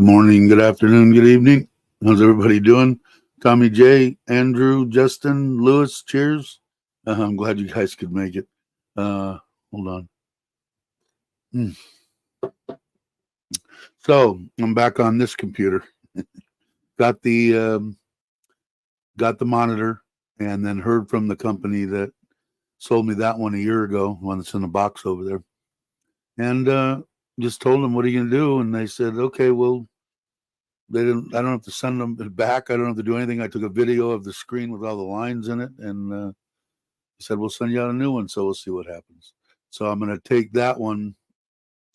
Good morning, good afternoon, good evening. How's everybody doing? Tommy J, Andrew, Justin, Lewis, cheers. I'm glad you guys could make it. Hold on. So I'm back on this computer. got the got the monitor, and then heard from the company that sold me that one a year ago, one that's in the box over there, and just told them, "What are you gonna do?" And they said, "Okay, well." They didn't. I don't have to send them back. I don't have to do anything. I took a video of the screen with all the lines in it, and he said, "We'll send you out a new one." So we'll see what happens. So I'm going to take that one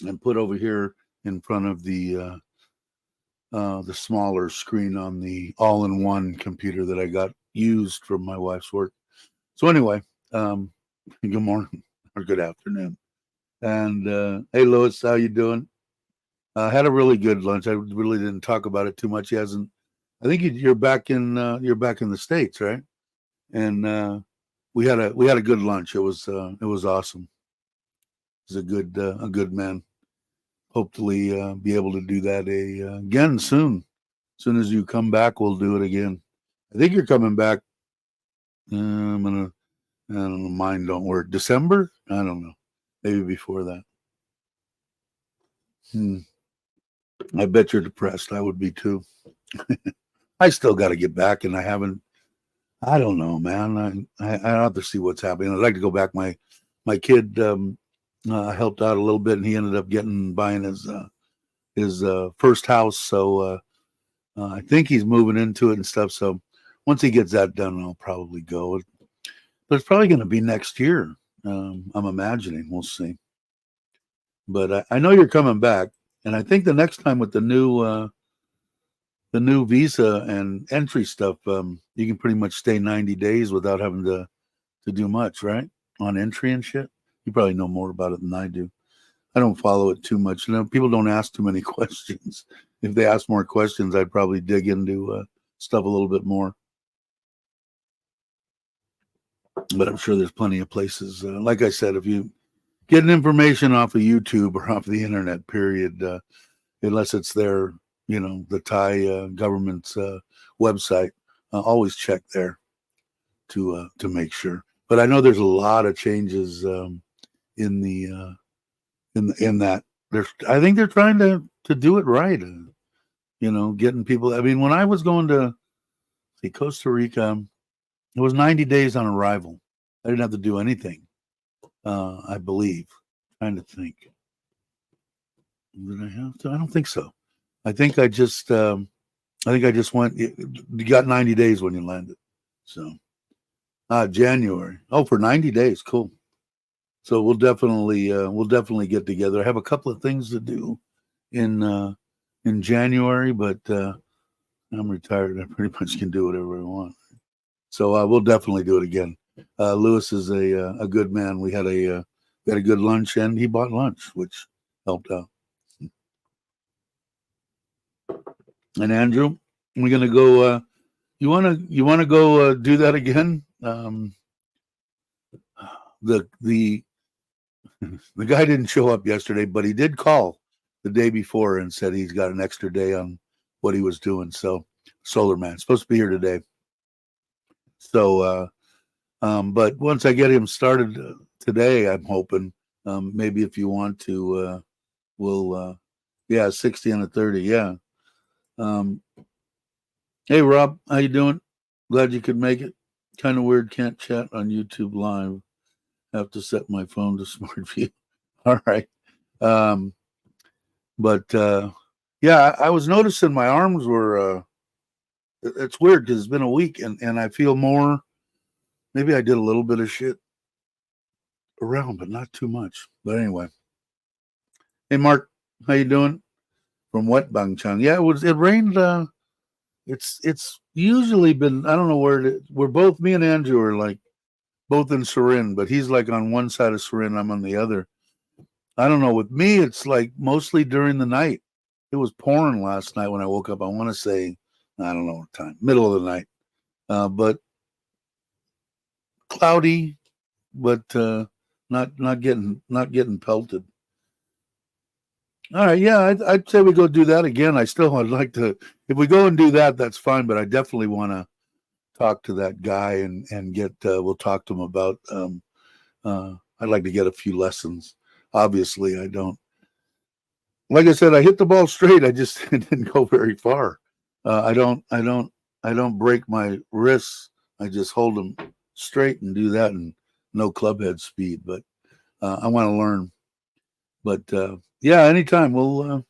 and put over here in front of the smaller screen on the all-in-one computer that I got used from my wife's work. So anyway, good morning or good afternoon, and hey, Lois, how you doing? Had a really good lunch. I really didn't talk about it too much. He hasn't. I think you're back in the States, right? And we had a good lunch. It was awesome. He's a good man. Hopefully, be able to do that again soon. As soon as you come back, we'll do it again. I think you're coming back. I'm gonna. I don't know. Mine don't work. December? I don't know. Maybe before that. Hmm. I bet you're depressed. I would be too. I still got to get back, and I haven't. I don't know, man. I have to see what's happening. I'd like to go back. My kid helped out a little bit, and he ended up buying his first house. So I think he's moving into it and stuff. So once he gets that done, I'll probably go. But it's probably going to be next year. I'm imagining. We'll see. But I know you're coming back, and I think the next time with the new visa and entry stuff, you can pretty much stay 90 days without having to do much, right? On entry and shit. You probably know more about it than I do. I don't follow it too much. People don't ask too many questions. If they ask more questions, I'd probably dig into stuff a little bit more. But I'm sure there's plenty of places. Like I said, if you get information off of YouTube or off the internet, period, unless it's their, the Thai government's website, always check there to make sure. But I know there's a lot of changes in the in that. I think they're trying to do it right. Getting people. I mean, when I was going to Costa Rica, it was 90 days on arrival. I didn't have to do anything. I believe. Trying to think. Did I have to? I don't think so. I think I just went. You got 90 days when you landed. So January. Oh, for 90 days. Cool. So we'll definitely get together. I have a couple of things to do in January, but I'm retired. I pretty much can do whatever I want. So we'll definitely do it again. Lewis is a good man. We had a good lunch, and he bought lunch, which helped out. And Andrew, we're gonna go. You wanna go do that again? The the guy didn't show up yesterday, but he did call the day before and said he's got an extra day on what he was doing. So Solar Man supposed to be here today. So but once I get him started today, I'm hoping maybe if you want to, we'll 60 and a 30, yeah. Um, hey Rob, how you doing? Glad you could make it. Kind of weird, can't chat on YouTube live. Have to set my phone to smart view. All right. Um, but yeah, I was noticing my arms were. It's weird because it's been a week, and I feel more. Maybe I did a little bit of shit around, but not too much. But anyway, hey Mark, how you doing? From Wet Bangchang. Yeah, it rained. It's usually been. I don't know where we're both. Me and Andrew are like both in Surin, but he's like on one side of Surin, I'm on the other. I don't know. With me, it's like mostly during the night. It was pouring last night when I woke up. I want to say, I don't know what time, middle of the night, but cloudy, but not getting pelted. All right, yeah, I'd say we go do that again. I still would like to. If we go and do that, that's fine. But I definitely want to talk to that guy and get. We'll talk to him about. I'd like to get a few lessons. Obviously, I don't. Like I said, I hit the ball straight. I just didn't go very far. I don't. I don't break my wrists. I just hold them straight and do that, and no clubhead speed. But I want to learn. But yeah, anytime. We'll.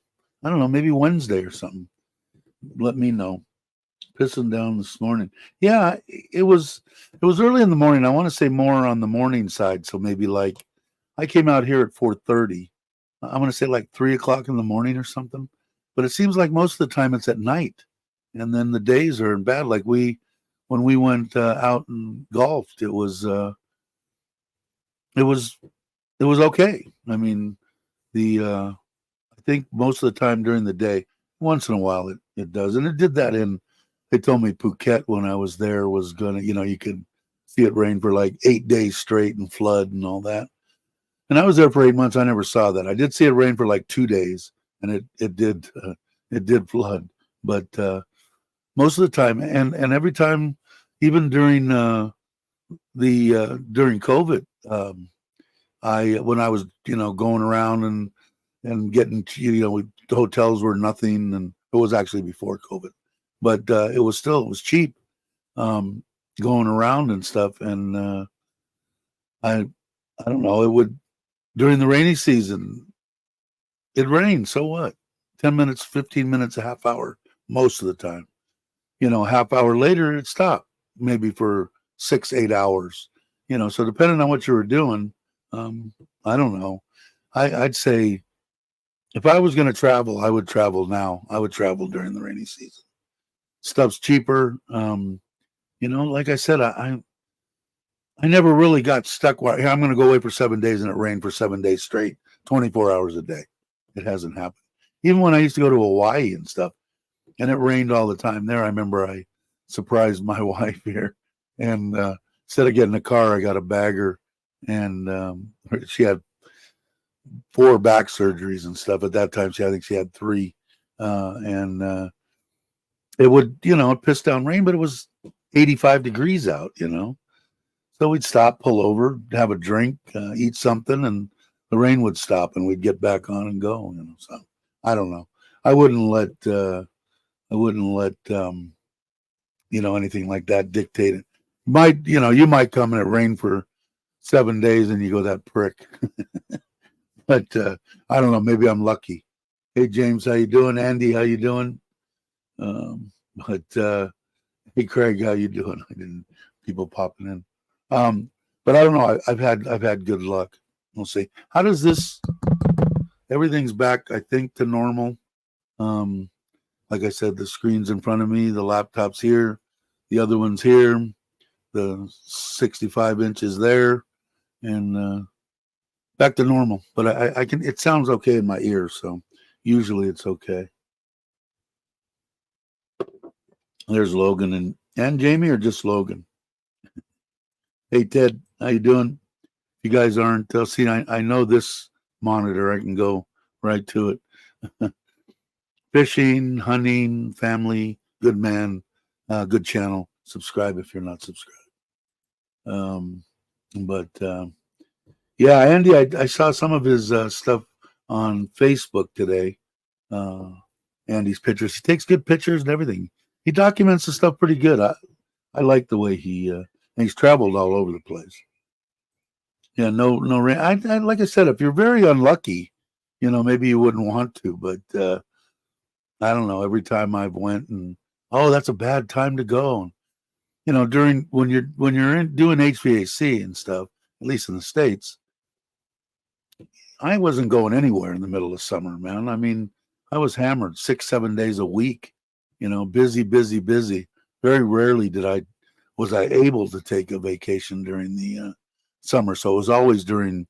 I don't know. Maybe Wednesday or something. Let me know. Pissing down this morning. Yeah, it was early in the morning. I want to say more on the morning side. So maybe like I came out here at 4:30. I'm gonna say like 3 o'clock in the morning or something. But it seems like most of the time it's at night, and then the days are bad. Like we when we went out and golfed, it was it was okay. I mean the I think most of the time during the day, once in a while it does, and it did that in. They told me Phuket when I was there was gonna, you could see it rain for like 8 days straight and flood and all that. And I was there for 8 months. I never saw that. I did see it rain for like 2 days, and it did flood. But most of the time, and every time, even during the during COVID, I when I was going around and getting hotels were nothing, and it was actually before COVID, but it was cheap going around and stuff, and I I don't know, it would during the rainy season it rained, so what? 10 minutes, 15 minutes, a half hour most of the time. A half hour later it stopped, maybe for 6 8 hours. So depending on what you were doing, um, I don't know. I'd say if I was going to travel, I would travel now. I would travel during the rainy season. Stuff's cheaper. Like I said, I never really got stuck. I'm going to go away for 7 days and it rained for 7 days straight, 24 hours a day. It hasn't happened. Even when I used to go to Hawaii and stuff, and it rained all the time there. I remember I surprised my wife here, and instead of getting a car, I got a bagger, and she had 4 back surgeries and stuff. At that time, I think she had 3, and it would, it pissed down rain, but it was 85 degrees out, So we'd stop, pull over, have a drink, eat something, and the rain would stop, and we'd get back on and go. So I don't know. I wouldn't let anything like that dictate it. You might come and it rain for 7 days, and you go that prick. But I don't know. Maybe I'm lucky. Hey James, how you doing? Andy, how you doing? But hey Craig, how you doing? I didn't people popping in. But I don't know. I've had good luck. We'll see. How does this? Everything's back, I think, to normal. Um, like I said, the screen's in front of me. The laptop's here. The other one's here. The 65 inches there, and back to normal. But I can. It sounds okay in my ears, so usually it's okay. There's Logan and Jamie, or just Logan. Hey Ted, how you doing? If you guys aren't see, I know this monitor. I can go right to it. Fishing, hunting, family, good man, good channel. Subscribe if you're not subscribed. But yeah, Andy, I saw some of his stuff on Facebook today. Andy's pictures. He takes good pictures and everything. He documents the stuff pretty good. I like the way he's traveled all over the place. Yeah, no rain. I like I said, if you're very unlucky, maybe you wouldn't want to. But I don't know. Every time I've went and that's a bad time to go. During when you're doing HVAC and stuff, at least in the States, I wasn't going anywhere in the middle of summer, man. I mean, I was hammered 6 7 days a week, busy, busy, busy. Very rarely was I able to take a vacation during the summer. So it was always during,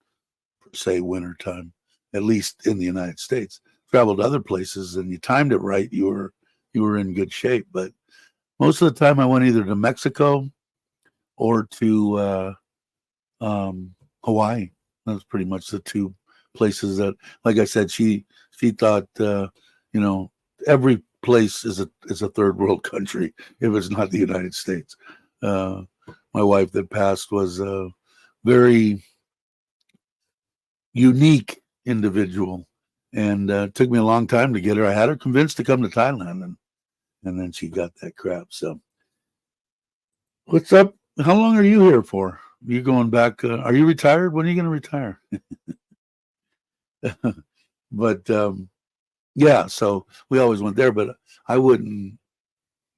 say, winter time, at least in the United States. Traveled to other places and you timed it right, you were in good shape. But most of the time I went either to Mexico or to Hawaii. That was pretty much the two places that, like I said, she thought, you know, every place is a third world country if it's not the United States. My wife that passed was a very unique individual, and it took me a long time to get her. I had her convinced to come to Thailand, and then she got that crap. So, what's up? How long are you here for? You going back? Are you retired? When are you going to retire? But yeah, so we always went there, but I wouldn't.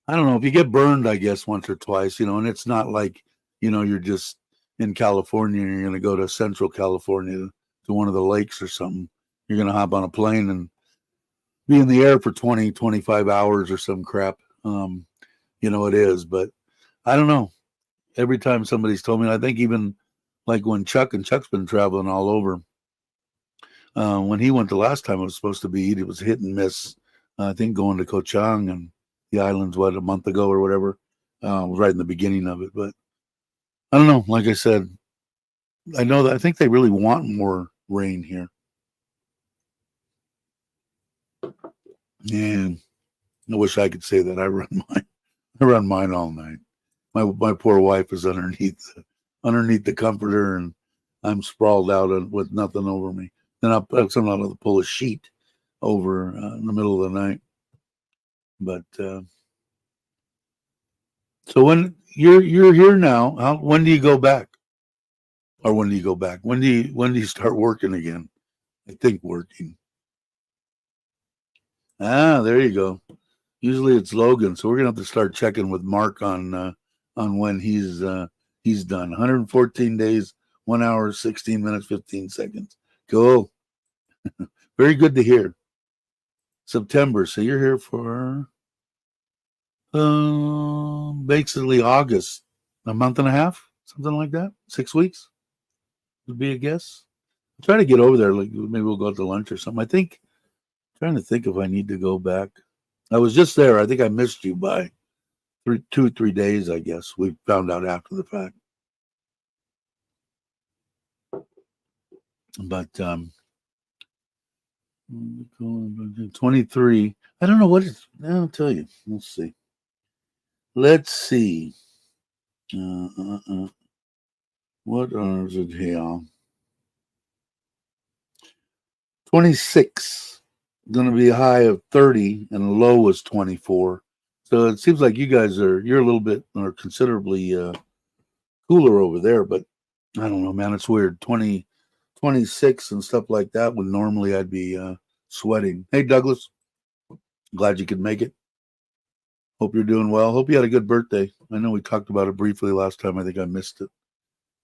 I don't know if you get burned, I guess once or twice, and it's not like you're just in California and you're going to go to Central California to one of the lakes or something. You're going to hop on a plane and be in the air for 20, 25 hours or some crap. It is, but I don't know. Every time somebody's told me, I think even like when Chuck's been traveling all over. When he went the last time, it was supposed to be, it was hit and miss. I think going to Koh Chang and the islands, a month ago or whatever, was right in the beginning of it. But I don't know. Like I said, I know that I think they really want more rain here. And I wish I could say that. I run mine all night. My poor wife is underneath the comforter, and I'm sprawled out with nothing over me. Then I'll pull a sheet over in the middle of the night. But so when you're here now, when do you go back? Or when do you go back? When do you start working again? I think working. There you go. Usually it's Logan, so we're gonna have to start checking with Mark on when he's done. 114 days, 1 hour, 16 minutes, 15 seconds. Cool. Very good to hear. September. So you're here for basically August, a month and a half, something like that. 6 weeks would be a guess. I'll try to get over there. Like maybe we'll go out to lunch or something. Trying to think if I need to go back. I was just there. I think I missed you by 2 or 3 days, I guess. We found out after the fact. But 23. I don't know what it's. I'll tell you. Let's see. What is it here? 26. Going to be a high of 30, and a low was 24. So it seems like you're a little bit or considerably cooler over there. But I don't know, man. It's weird. 26 and stuff like that when normally I'd be sweating. Hey, Douglas. Glad you could make it. Hope you're doing well. Hope you had a good birthday. I know we talked about it briefly last time. I think I missed it.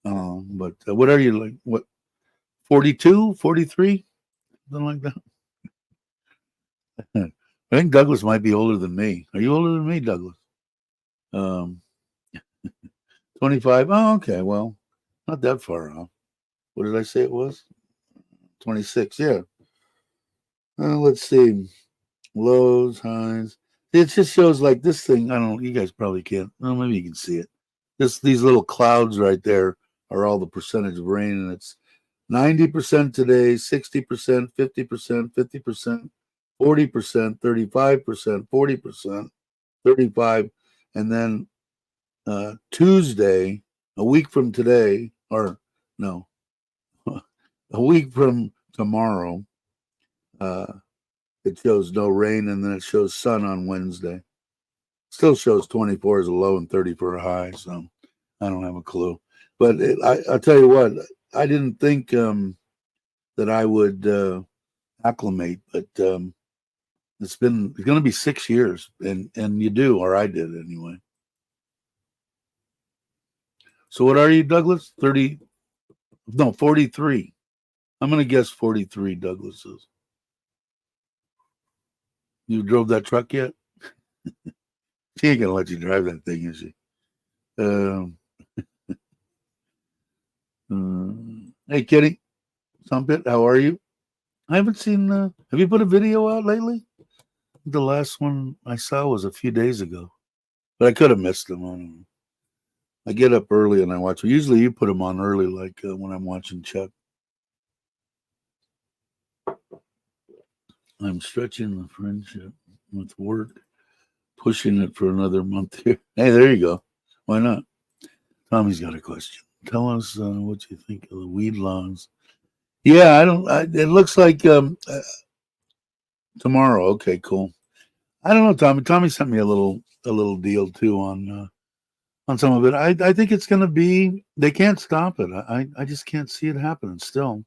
But what are you like? What, 42, 43? Something like that. I think Douglas might be older than me. Are you older than me, Douglas? 25. Oh, okay. Well, not that far off. What did I say it was? 26. Yeah. Let's see. Lows, highs. It just shows like this thing. I don't know. You guys probably can't. Well, maybe you can see it. These little clouds right there are all the percentage of rain, and it's 90% today, 60%, 50%, 50%, 40%, 35%, 40%, 35%, and then Tuesday, a week from today, or no, a week from tomorrow, it shows no rain, and then it shows sun on Wednesday. Still shows 24 as a low and 30 for a high, so I don't have a clue. But I'll tell you what, I didn't think that I would acclimate, but it's going to be 6 years, and you do, or I did anyway. So what are you, Douglas? 30? No, 43. I'm going to guess 43, Douglas is. You drove that truck yet? She ain't going to let you drive that thing, is she? Hey, Kitty. Trumpet, how are you? I haven't seen. Have you put a video out lately? The last one I saw was a few days ago, but I could have missed them. I don't know. I get up early and I watch. Usually, you put them on early, like when I'm watching Chuck. I'm stretching the friendship with work, pushing it for another month here. Hey, there you go. Why not? Tommy's got a question. Tell us what you think of the weed laws. Yeah, I don't. It looks like tomorrow. Okay, cool. I don't know, Tommy. Tommy sent me a little deal too on some of it. I think it's going to be. They can't stop it. I just can't see it happening. Still,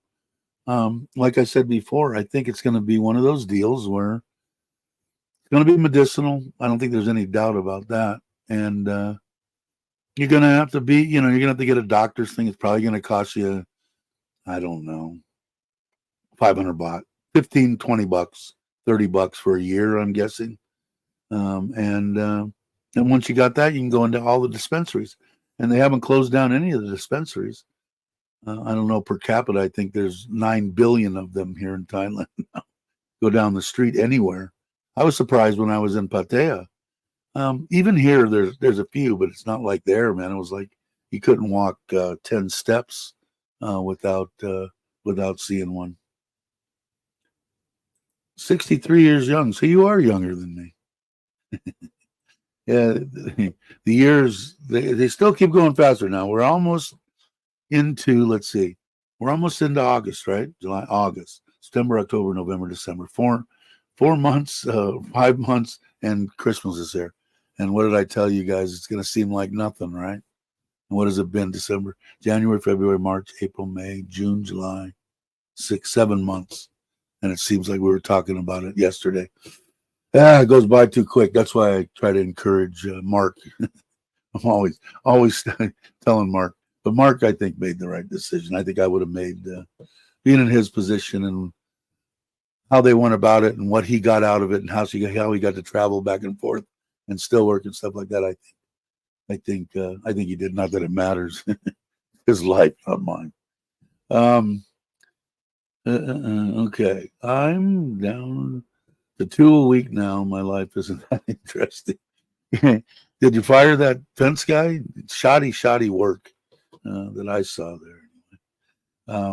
like I said before, I think it's going to be one of those deals where it's going to be medicinal. I don't think there's any doubt about that. And you're going to have to be. You're going to have to get a doctor's thing. It's probably going to cost you. I don't know, 500 baht, 15, 20 bucks, $30 for a year. I'm guessing. And once you got that, you can go into all the dispensaries, and they haven't closed down any of the dispensaries. I don't know per capita. I think there's 9 billion of them here in Thailand. Go down the street anywhere. I was surprised when I was in Pattaya. Even here, there's a few, but it's not like there, man. It was like you couldn't walk 10 steps without seeing one. 63 years young, so you are younger than me. Yeah, the years they still keep going faster now. We're almost into, let's see, we're almost into August, right? July, August, September, October, November, December. 4 months, 5 months, and Christmas is here. And what did I tell you guys? It's going to seem like nothing, right? And what has it been? December, January, February, March, April, May, June, July, 6, 7 months. And it seems like we were talking about it yesterday. Yeah, it goes by too quick. That's why I try to encourage Mark. I'm always telling Mark. But Mark, I think, made the right decision. I think I would have made, being in his position and how they went about it and what he got out of it and how he got to travel back and forth and still work and stuff like that. I think he did. Not that it matters. His life, not mine. Okay, I'm down to 2 a week now. My life isn't that interesting. Did you fire that fence guy? Shoddy work that I saw there.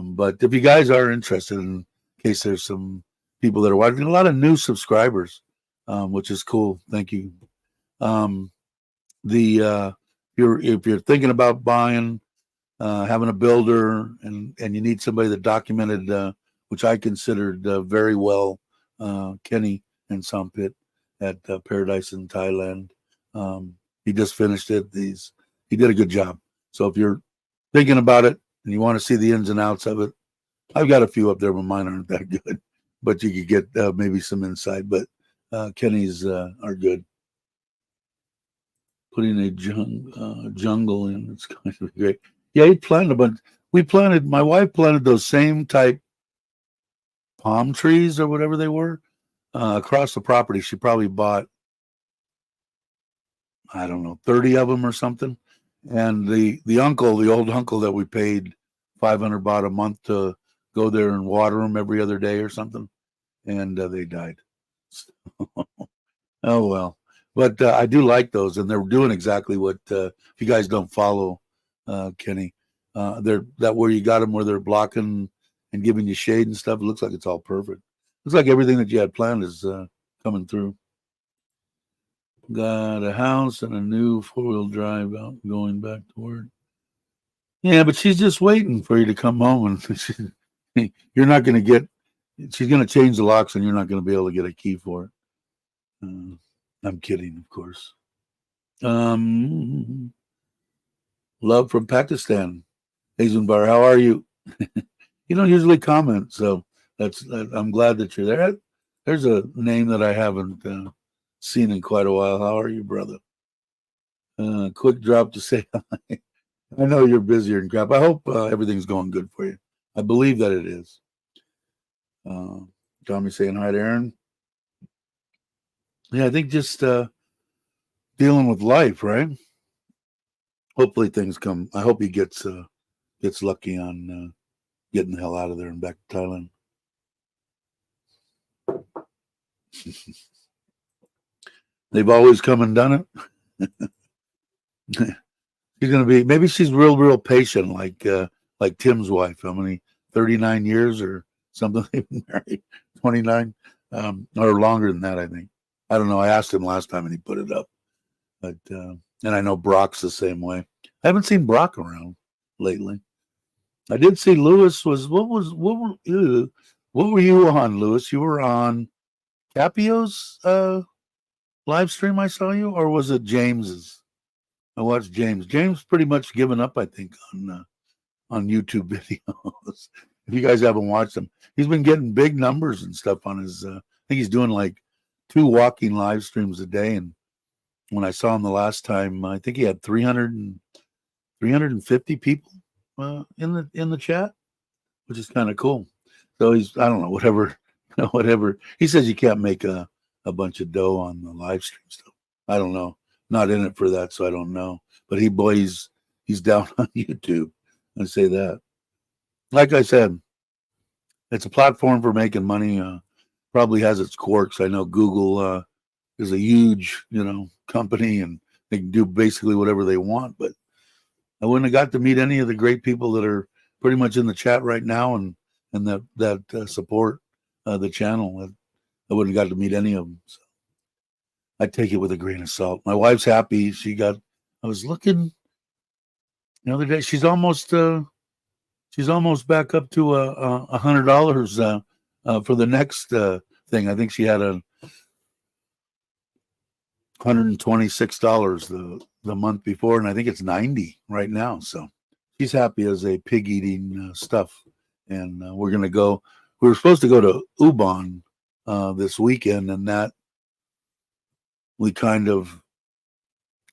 But if you guys are interested, in case there's some people that are watching, a lot of new subscribers, which is cool. Thank you. If you're thinking about buying, having a builder, and you need somebody that documented, which I considered very well, Kenny and Sampit at Paradise in Thailand. He just finished it. He did a good job. So if you're thinking about it and you want to see the ins and outs of it, I've got a few up there, but mine aren't that good. But you could get maybe some insight. But Kenny's are good. Putting a jungle in, it's going to be great. Yeah, he planted a bunch. My wife planted those same type palm trees or whatever they were across the property. She probably bought, I don't know, 30 of them or something. And the old uncle that we paid 500 baht a month to go there and water them every other day or something, and they died. Oh well, but I do like those, and they're doing exactly what. If you guys don't follow Kenny, they're that where you got them where they're blocking and giving you shade and stuff. It looks like it's all perfect. Looks like everything that you had planned is coming through. Got a house and a new 4-wheel drive out going back to work. Yeah, but she's just waiting for you to come home, and you're not going to get. She's going to change the locks, and you're not going to be able to get a key for it. I'm kidding, of course. Love from Pakistan. Hazenbar, how are you? You don't usually comment, so I'm glad that you're there. There's a name that I haven't seen in quite a while. How are you, brother? Quick drop to say hi. I know you're busier and crap. I hope everything's going good for you. I believe that it is. Tommy saying hi to Aaron. Yeah, I think just dealing with life, right? Hopefully things come. I hope he gets lucky on getting the hell out of there and back to Thailand. They've always come and done it. She's gonna be. Maybe she's real patient, like Tim's wife. How many? 39 years or something. They've been married. 29. or longer than that, I think. I don't know. I asked him last time and he put it up. But and I know Brock's the same way. I haven't seen Brock around lately. I did see Lewis what were you on, Lewis? You were on Capio's live stream, I saw you, or was it James's? I watched James. James pretty much given up, I think, on YouTube videos. If you guys haven't watched him, he's been getting big numbers and stuff on his. I think he's doing like 2 walking live streams a day. And when I saw him the last time, I think he had 350 people in the chat, which is kind of cool. So he's, I don't know, whatever. He says you can't make a bunch of dough on the live stream stuff. I don't know. Not in it for that, so I don't know. But he's down on YouTube. I say that. Like I said, it's a platform for making money. Probably has its quirks. I know Google is a huge, company, and they can do basically whatever they want. But I wouldn't have got to meet any of the great people that are pretty much in the chat right now and that support the channel. I wouldn't have got to meet any of them. So I take it with a grain of salt. My wife's happy. I was looking the other day. She's almost back up to $100 for the next thing. I think she had $126 the month before, and I think it's $90 right now. So she's happy as a pig eating stuff. And we're gonna go. We were supposed to go to Ubon this weekend, and that we kind of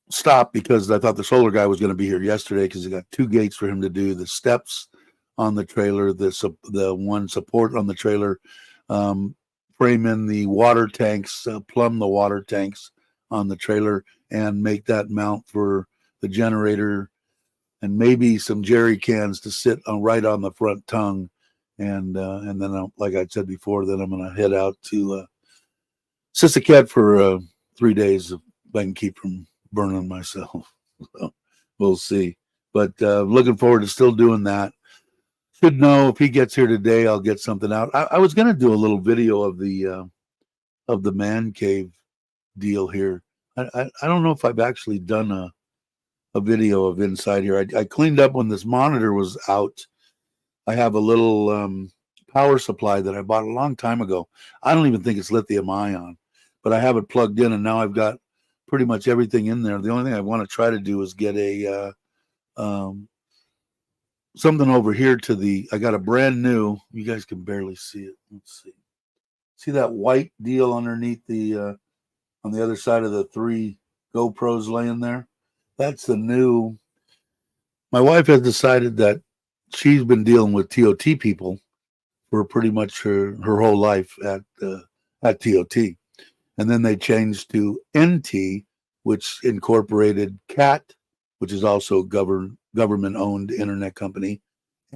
stopped because I thought the solar guy was going to be here yesterday because he got 2 gates for him to do: the steps on the trailer, the one support on the trailer, frame in the water tanks, plumb the water tanks on the trailer, and make that mount for the generator, and maybe some jerry cans to sit right on the front tongue. And then, like I said before, then I'm going to head out to Sisaket for 3 days if I can keep from burning myself. So we'll see. But looking forward to still doing that. Should know if he gets here today, I'll get something out. I was going to do a little video of the man cave deal here. I don't know if I've actually done a video of inside here. I cleaned up when this monitor was out. I have a little power supply that I bought a long time ago. I don't even think it's lithium ion, but I have it plugged in, and now I've got pretty much everything in there. The only thing I want to try to do is get a something over here I got a brand new, you guys can barely see it. Let's see. See that white deal underneath on the other side of the 3 GoPros laying there? That's the new. My wife has decided that she's been dealing with TOT people for pretty much her whole life at TOT. And then they changed to NT, which incorporated CAT, which is also government-owned internet company,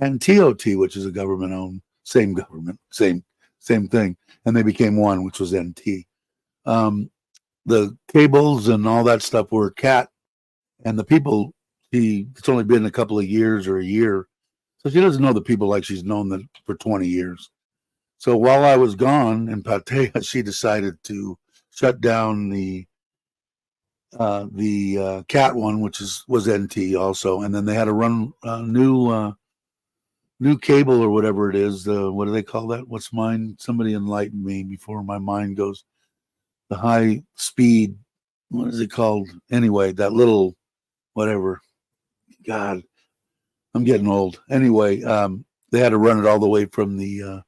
and TOT, which is a government-owned, same government, same thing. And they became one, which was NT. The cables and all that stuff were CAT, and the people, it's only been a couple of years or a year, so she doesn't know the people like she's known them for 20 years. So while I was gone in Pattaya, she decided to shut down the CAT one, which was NT also, and then they had to run new cable or whatever it is. What do they call that? What's mine? Somebody enlighten me before my mind goes. The high speed. What is it called? Anyway, that little whatever. God, I'm getting old. Anyway, they had to run it all the way from the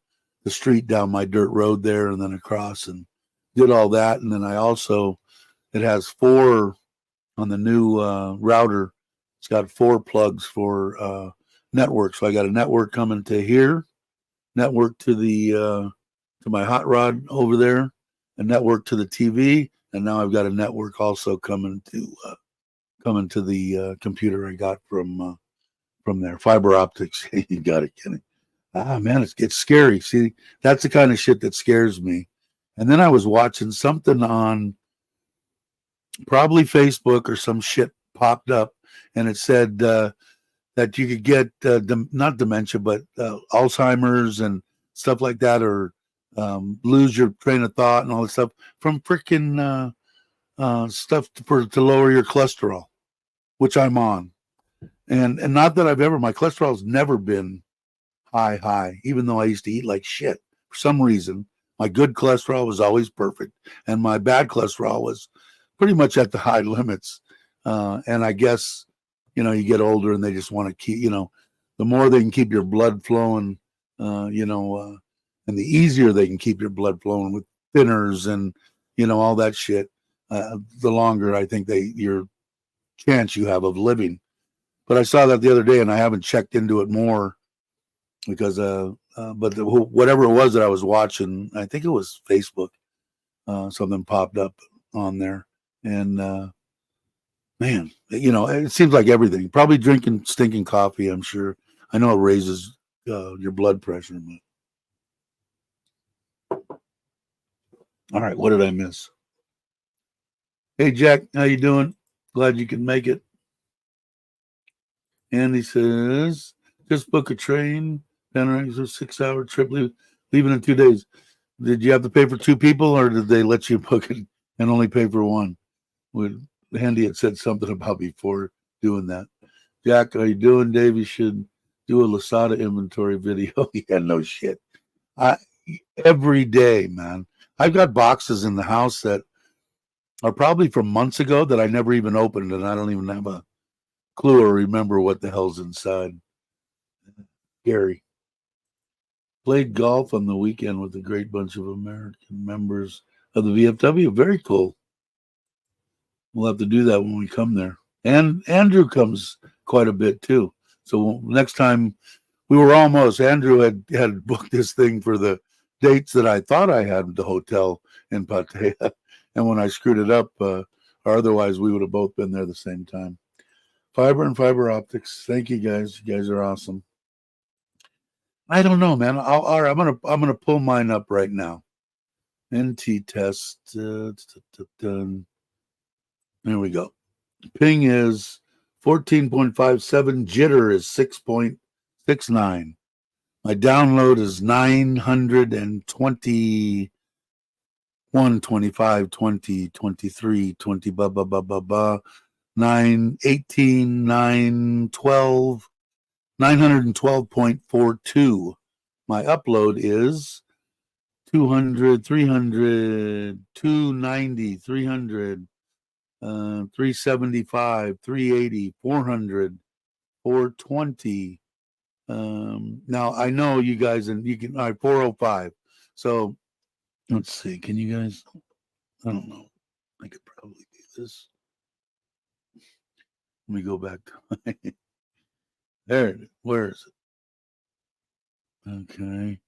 street down my dirt road there, and then across, and did all that. And then it has 4 on the new router. It's got 4 plugs for network. So I got a network coming to here, network to the to my hot rod over there, a network to the TV, and now I've got a network also coming to the computer I got from there. Fiber optics. You got it, Kenny. Man, it's scary. See, that's the kind of shit that scares me. And then I was watching something on probably Facebook or some shit popped up, and it said that you could get not dementia, but Alzheimer's and stuff like that, or lose your train of thought and all this stuff from freaking stuff to lower your cholesterol, which I'm on. And not that my cholesterol's never been high, even though I used to eat like shit. For some reason, my good cholesterol was always perfect, and my bad cholesterol was pretty much at the high limits. And I guess, you get older and they just want to keep, the more they can keep your blood flowing, and the easier they can keep your blood flowing with thinners and, all that shit, the longer I think your chance you have of living. But I saw that the other day and I haven't checked into it more because, whatever it was that I was watching, I think it was Facebook, something popped up on there. And, man, it seems like everything. Probably drinking stinking coffee, I'm sure. I know it raises your blood pressure. But... All right, what did I miss? Hey, Jack, how you doing? Glad you can make it. Andy says, just book a train. Panoramic, a 6-hour trip, leaving in 2 days. Did you have to pay for 2 people, or did they let you book it and only pay for one? Handy had said something about before doing that. Jack, how you doing? Dave, you should do a Lasada inventory video. Yeah, no shit. Every day, man. I've got boxes in the house that are probably from months ago that I never even opened, and I don't even have a clue or remember what the hell's inside. Gary. Played golf on the weekend with a great bunch of American members of the VFW. Very cool. We'll have to do that when we come there. And Andrew comes quite a bit too. So next time Andrew had booked this thing for the dates that I thought I had the hotel in Pattaya. And when I screwed it up, or otherwise we would have both been there the same time. Fiber and fiber optics. Thank you guys. You guys are awesome. I don't know, man. All right, I'm gonna pull mine up right now. NT test. There we go. Ping is 14.57. Jitter is 6.69. My download is 920. 1, 25, 20, 23, 20, 9, 18, 9, 12, 912.42. My upload is 200, 300, 290, 300, 375, 380, 400, 420. Now I know you guys, and you can, 405. So let's see. Can you guys? I don't know. I could probably do this. Let me go back to there it is. Where is it? Okay.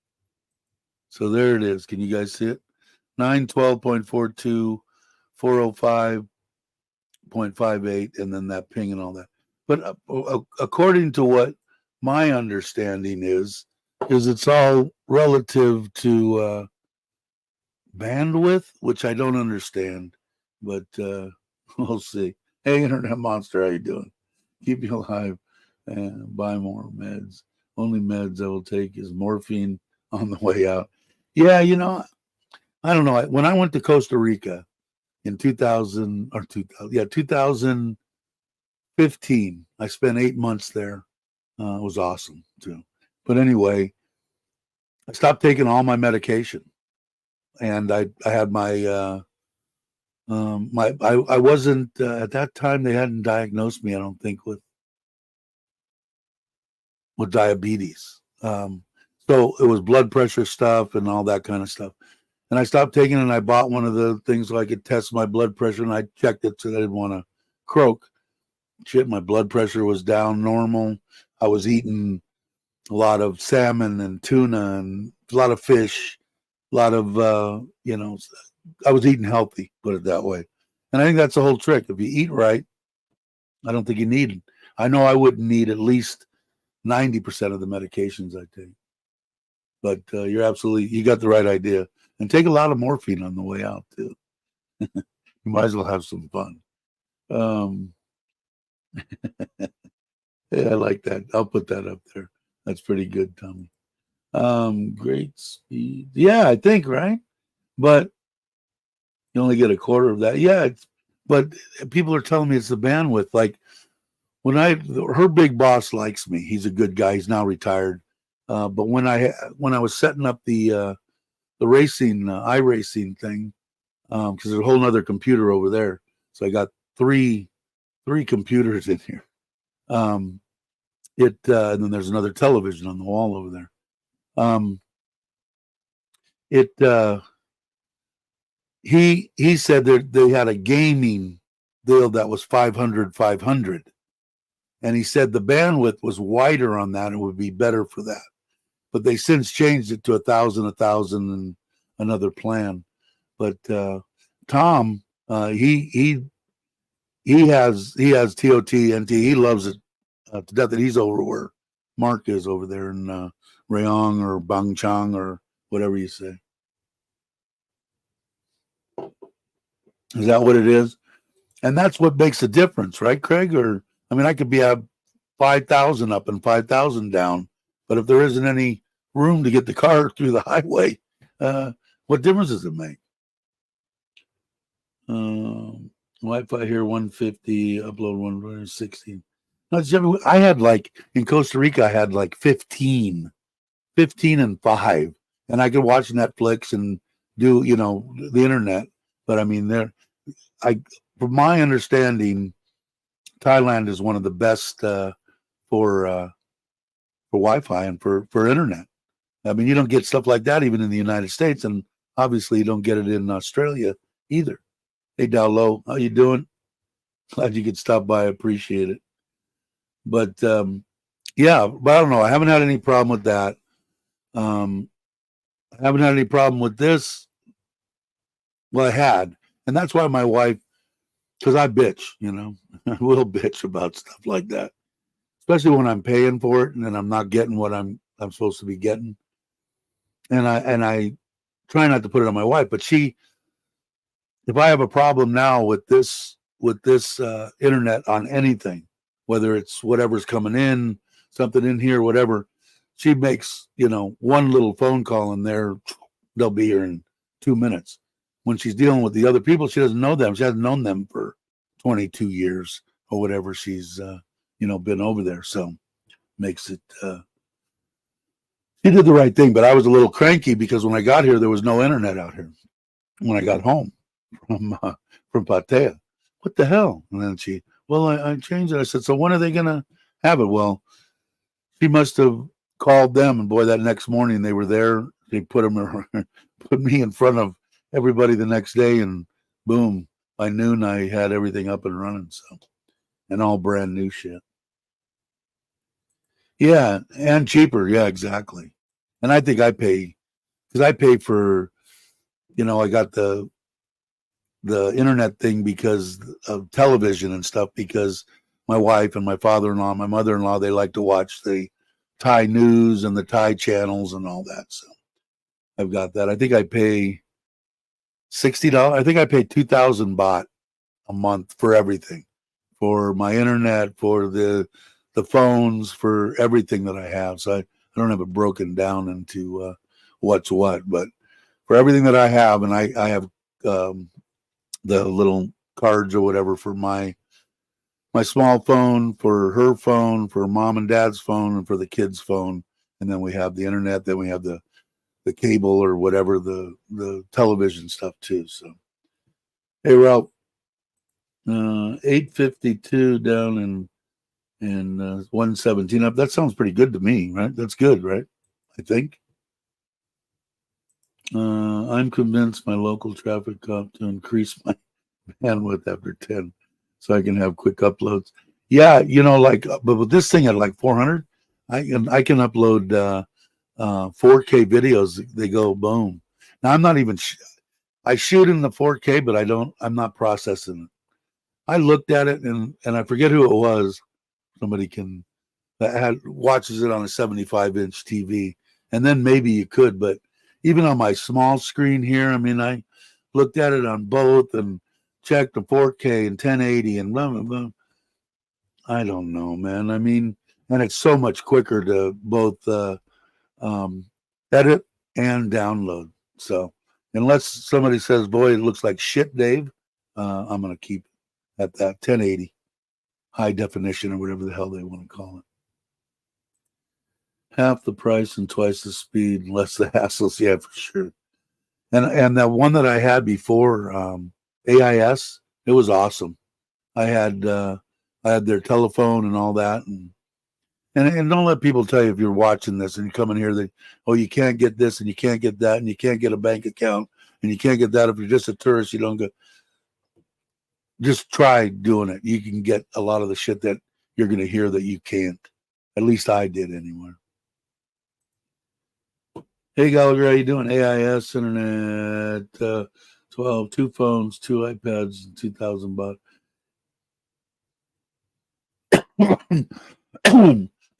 So there it is. Can you guys see it? 912.42, 405.58, and then that ping and all that. But according to what my understanding is it's all relative to bandwidth, which I don't understand, but we'll see. Hey, Internet Monster, how you doing? Keep you alive and buy more meds. Only meds I will take is morphine on the way out. Yeah, I don't know. When I went to Costa Rica in 2015, I spent 8 months there. It was awesome too. But anyway, I stopped taking all my medication, and I had my I wasn't at that time. They hadn't diagnosed me, I don't think, with diabetes. So it was blood pressure stuff and all that kind of stuff. And I stopped taking it, and I bought one of the things so I could test my blood pressure, and I checked it so I didn't want to croak. Shit, my blood pressure was down normal. I was eating a lot of salmon and tuna and a lot of fish, a lot of, I was eating healthy, put it that way. And I think that's the whole trick. If you eat right, I don't think you need it. I know I wouldn't need at least 90% of the medications I take. But you got the right idea. And take a lot of morphine on the way out, too. You might as well have some fun. Yeah, I like that. I'll put that up there. That's pretty good, Tommy. Great speed. Yeah, I think, right? But you only get a quarter of that. Yeah, but people are telling me it's the bandwidth. Like her big boss likes me. He's a good guy. He's now retired. But when I was setting up the racing iRacing thing, because there's a whole other computer over there, so I got three computers in here. Um, and then there's another television on the wall over there. Um, it he said that they had a gaming deal that was 500, and he said the bandwidth was wider on that and would be better for that. But they since changed it to 1,000, and another plan. But Tom, he has TOT NT. He loves it to death. That he's over where Mark is over there in Rayong or Bangchang or whatever you say. Is that what it is? And that's what makes a difference, right, Craig? Or I mean, I could be at 5,000 up and 5,000 down, but if there isn't any room to get the car through the highway, what difference does it make? Wi-Fi here 150, upload 160. I had like in Costa Rica, I had like 15 and 5, and I could watch Netflix and do the internet. But I mean, from my understanding, Thailand is one of the best for Wi-Fi and for internet. I mean, you don't get stuff like that even in the United States, and obviously you don't get it in Australia either. Hey, Dowlow, how you doing? Glad you could stop by. I appreciate it. But yeah, but I don't know. I haven't had any problem with that. I haven't had any problem with this. Well, I had, and that's why my wife, because I bitch, I will bitch about stuff like that, especially when I'm paying for it and then I'm not getting what I'm supposed to be getting. And I try not to put it on my wife, but if I have a problem now with this internet on anything, whether it's whatever's coming in, something in here, whatever, she makes one little phone call and they'll be here in 2 minutes. When she's dealing with the other people, she doesn't know them. She hasn't known them for 22 years or whatever. She's been over there, so makes it. She did the right thing, but I was a little cranky because when I got here, there was no internet out here. When I got home from Pattaya, what the hell? And then I changed it. I said, so when are they gonna have it? Well, she must have called them, and boy, that next morning they were there. They put me in front of everybody the next day, and boom, by noon I had everything up and running. So, and all brand new shit. Yeah, and cheaper. Yeah, exactly. And I think I pay because I pay for, I got the internet thing because of television and stuff, because my wife and my father-in-law, my mother-in-law, they like to watch the Thai news and the Thai channels and all that. So I've got that. I think I pay $60. I think I pay 2,000 baht a month for everything, for my internet, for the phones, for everything that I have. So I don't have it broken down into what's what, but for everything that I have, and I have the little cards or whatever for my small phone, for her phone, for mom and dad's phone, and for the kids' phone. And then we have the internet, then we have the cable or whatever, the television stuff too. So hey, Ralph, 852 down and 117 up. That sounds pretty good to me, right? That's good, right? I think. I'm convinced my local traffic cop to increase my bandwidth after 10 so I can have quick uploads. Yeah, but with this thing at like 400, I can upload 4K videos. They go boom. Now I'm not even I shoot in the 4K, but I'm not processing it. I looked at it and I forget who it was. Somebody watches it on a 75-inch TV, and then maybe you could, but even on my small screen here, I mean, I looked at it on both and checked the 4K and 1080 and blah, blah, blah. I don't know, man. I mean, and it's so much quicker to both edit and download. So unless somebody says, boy, it looks like shit, Dave, I'm going to keep at that 1080 high definition or whatever the hell they want to call it. Half the price and twice the speed, less the hassles. Yeah, for sure. And the one that I had before, AIS, it was awesome. I had their telephone and all that, and don't let people tell you if you're watching this and you come in here that, oh, you can't get this and you can't get that and you can't get a bank account and you can't get that if you're just a tourist. You don't go. Just try doing it. You can get a lot of the shit that you're going to hear that you can't. At least I did anyway. Hey Gallagher, how you doing? AIS internet, 12, 2 phones, 2 iPads, and 2,000 bucks.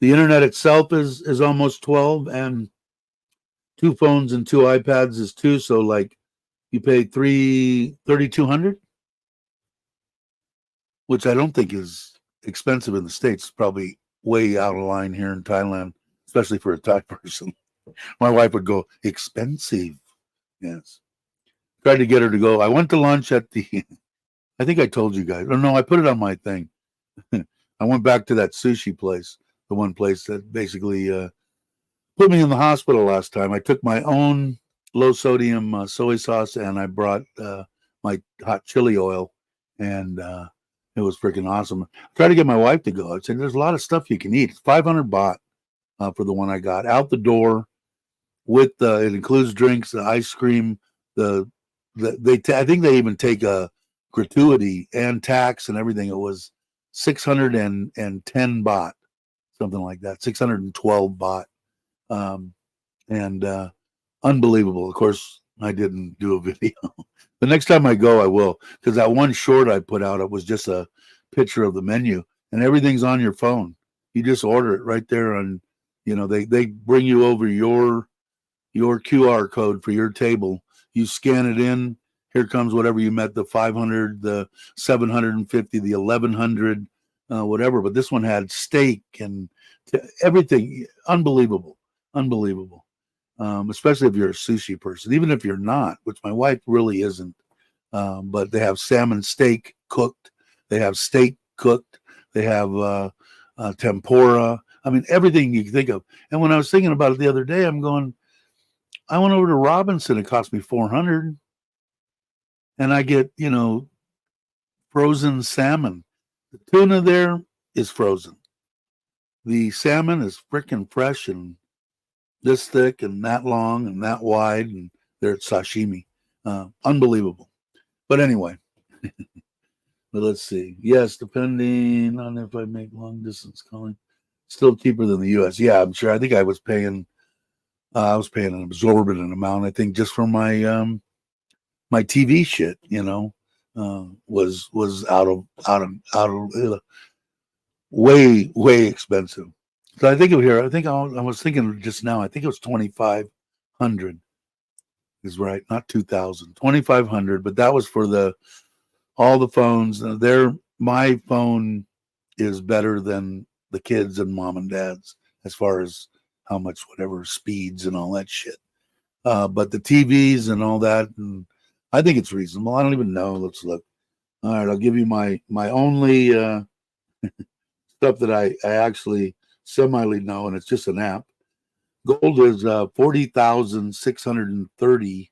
The internet itself is almost 12, and 2 phones and 2 iPads is 2. So like you pay $3,200, which I don't think is expensive in the States. It's probably way out of line here in Thailand, especially for a Thai person. My wife would go, expensive. Yes. Tried to get her to go. I went to lunch at the, I think I told you guys. Oh, no, I put it on my thing. I went back to that sushi place, the one place that basically put me in the hospital last time. I took my own low sodium soy sauce and I brought my hot chili oil, and it was freaking awesome. I tried to get my wife to go. I said, there's a lot of stuff you can eat. It's 500 baht for the one I got. Out the door with it includes drinks, the ice cream, I think they even take a gratuity and tax and everything. It was 610 baht, something like that, 612 baht. And unbelievable. Of course, I didn't do a video. The next time I go, I will, because that one short I put out, it was just a picture of the menu, and everything's on your phone. You just order it right there on, they bring you over your QR code for your table. You scan it in. Here comes whatever you met, the 500, the 750, the 1100, whatever. But this one had steak and everything. Unbelievable. Especially if you're a sushi person, even if you're not, which my wife really isn't. But they have salmon steak cooked. They have steak cooked. They have tempura. I mean, everything you can think of. And when I was thinking about it the other day, I'm going, I went over to Robinson. It cost me $400, and I get frozen salmon. The tuna there is frozen. The salmon is freaking fresh and this thick and that long and that wide, and they're sashimi. Unbelievable. But anyway, but let's see. Yes, depending on if I make long distance calling, still cheaper than the U.S. Yeah, I'm sure. I think I was paying an exorbitant amount. I think just for my my TV shit, was out of way expensive. So I think of here. I think I was thinking just now. I think it was 2,500 is right, not 2,000. 2,500, but that was for all the phones. My phone is better than the kids and mom and dad's as far as how much whatever speeds and all that shit. But the TVs and all that, and I think it's reasonable. I don't even know. Let's look. All right, I'll give you my only stuff that I actually semi know, and it's just an app. Gold is 40,630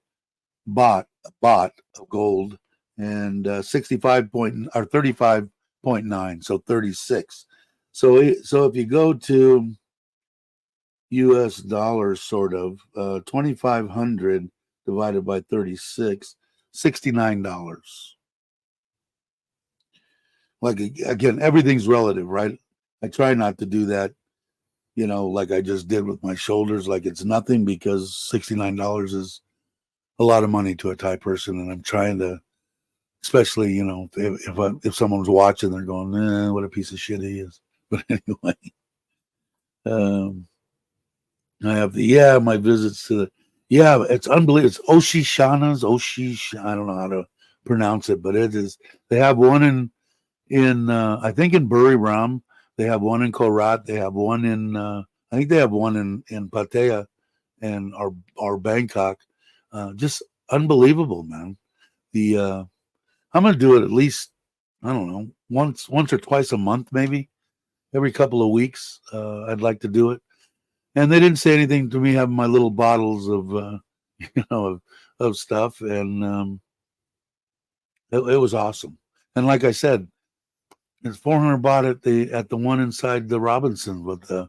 baht of gold, and 35.9, so 36. So if you go to U.S. dollars, sort of 2,500 divided by 36, $69. Like, again, everything's relative, right? I try not to do that, like I just did with my shoulders, like it's nothing, because $69 is a lot of money to a Thai person, and I'm trying to, especially if someone's watching, they're going, what a piece of shit he is. But anyway, I have my visits to it's unbelievable. It's Oshishana's I don't know how to pronounce it, but it is. They have one in I think in Buriram. They have one in Korat. They have one in I think they have one in Pattaya, and our Bangkok. Just unbelievable, man. The I'm gonna do it at least, I don't know, once or twice a month, maybe every couple of weeks. I'd like to do it. And they didn't say anything to me having my little bottles of of stuff, and it was awesome. And like I said, it's 400 baht at the one inside the Robinson with the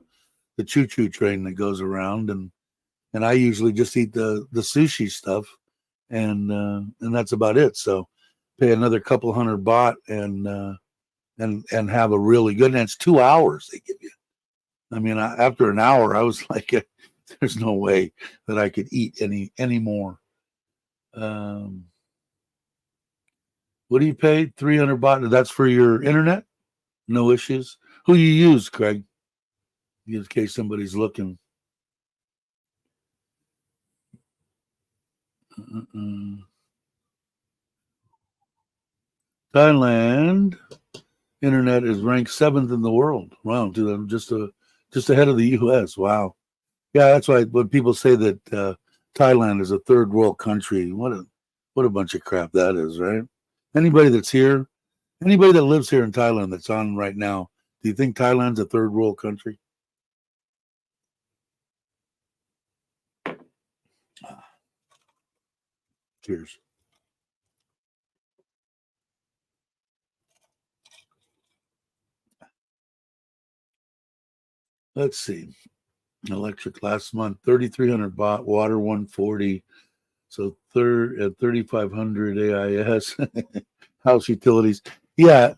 choo choo train that goes around, and I usually just eat the sushi stuff, and that's about it. So pay another couple hundred baht and have a really good. And it's 2 hours they give you. I mean, after an hour, I was like, there's no way that I could eat any more. What do you pay? 300 baht. That's for your internet? No issues. Who you use, Craig? In case somebody's looking. Thailand internet is ranked 7th in the world. Wow, just ahead of the U.S. Wow. Yeah, that's why when people say that Thailand is a third world country, what a bunch of crap that is, right? Anybody that's here, anybody that lives here in Thailand that's on right now, do you think Thailand's a third world country? Cheers. Let's see. Electric last month, 3,300 baht, water 140. So 3,500 AIS. House utilities. Yeah,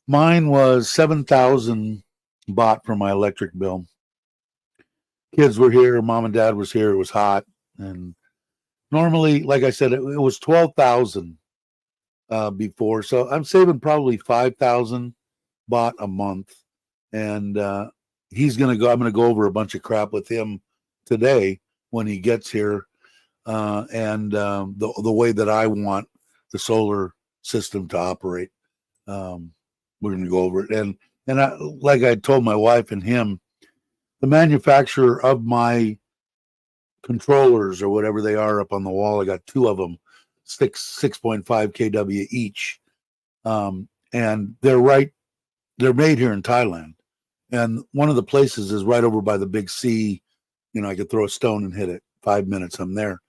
mine was 7,000 baht for my electric bill. Kids were here, mom and dad was here, it was hot. And normally, like I said, it was 12,000 before. So I'm saving probably 5,000 baht a month. And I'm going to go over a bunch of crap with him today when he gets here. And the way that I want the solar system to operate. We're going to go over it. And like I told my wife and him, the manufacturer of my controllers or whatever they are up on the wall, I got two of them, 6.5 kW each. And they're made here in Thailand. And one of the places is right over by the big sea. I could throw a stone and hit it. 5 minutes, I'm there.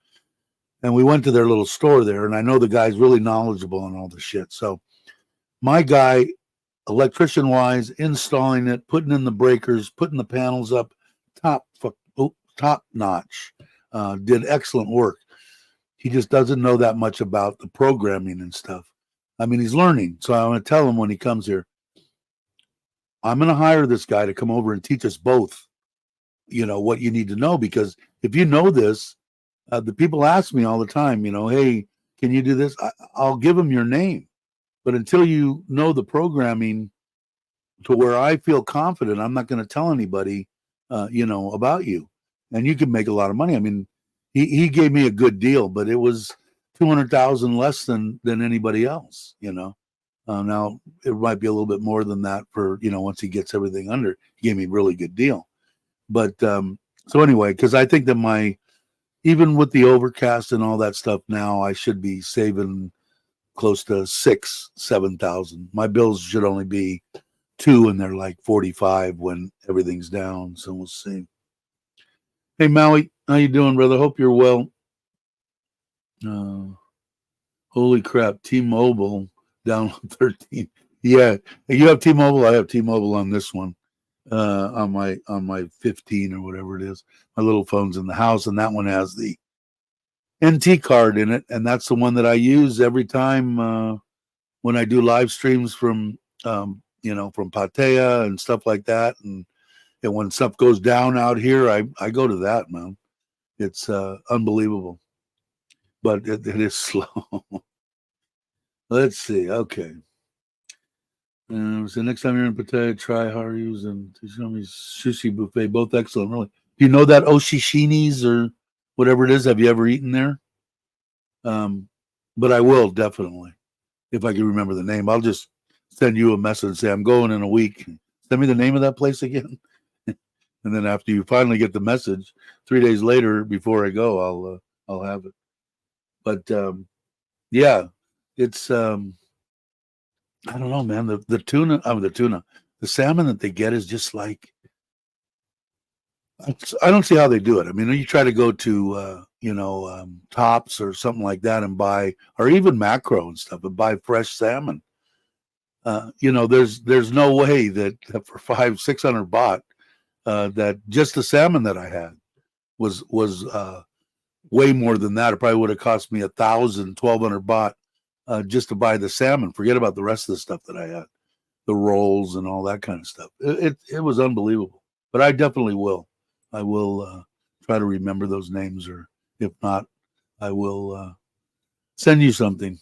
And we went to their little store there, and I know the guy's really knowledgeable on all the shit. So my guy, electrician-wise, installing it, putting in the breakers, putting the panels up, top notch, did excellent work. He just doesn't know that much about the programming and stuff. I mean, he's learning. So I'm going to tell him when he comes here, I'm going to hire this guy to come over and teach us both, what you need to know. Because if you know this, the people ask me all the time, hey, can you do this? I'll give them your name. But until you know the programming to where I feel confident, I'm not going to tell anybody, about you. And you can make a lot of money. I mean, he gave me a good deal, but it was 200,000 less than anybody else, Now it might be a little bit more than that for, once he gets everything under. He gave me a really good deal. But so anyway, because I think that even with the overcast and all that stuff now, I should be saving close to 7,000. My bills should only be 2, and they're like 45 when everything's down. So we'll see. Hey Maui, how you doing, brother? Hope you're well. Holy crap, T-Mobile down 13. Yeah, you have T-Mobile. I have T-Mobile on this one. On my 15 or whatever it is. My little phone's in the house, and that one has the NT card in it, and that's the one that I use every time when I do live streams from from Pattaya and stuff like that. And when stuff goes down out here, I go to that, man. It's unbelievable, but it is slow. Let's see. Okay. So next time you're in Pattaya, try Haru's and sushi buffet. Both excellent, really. Do you know that Oshishini's or whatever it is? Have you ever eaten there? But I will definitely, if I can remember the name. I'll just send you a message and say I'm going in a week. Send me the name of that place again. And then after you finally get the message, 3 days later, before I go, I'll have it. But yeah, it's I don't know, man. The tuna, the salmon that they get is just like, I don't see how they do it. I mean, you try to go to Tops or something like that and buy, or even Macro and stuff, and buy fresh salmon. There's no way that for 500-600 baht, that just the salmon that I had was way more than that. It probably would have cost me 1,000-1,200 baht just to buy the salmon. Forget about the rest of the stuff that I had, the rolls and all that kind of stuff. It was unbelievable. But I definitely will. I will try to remember those names, or if not, I will send you something.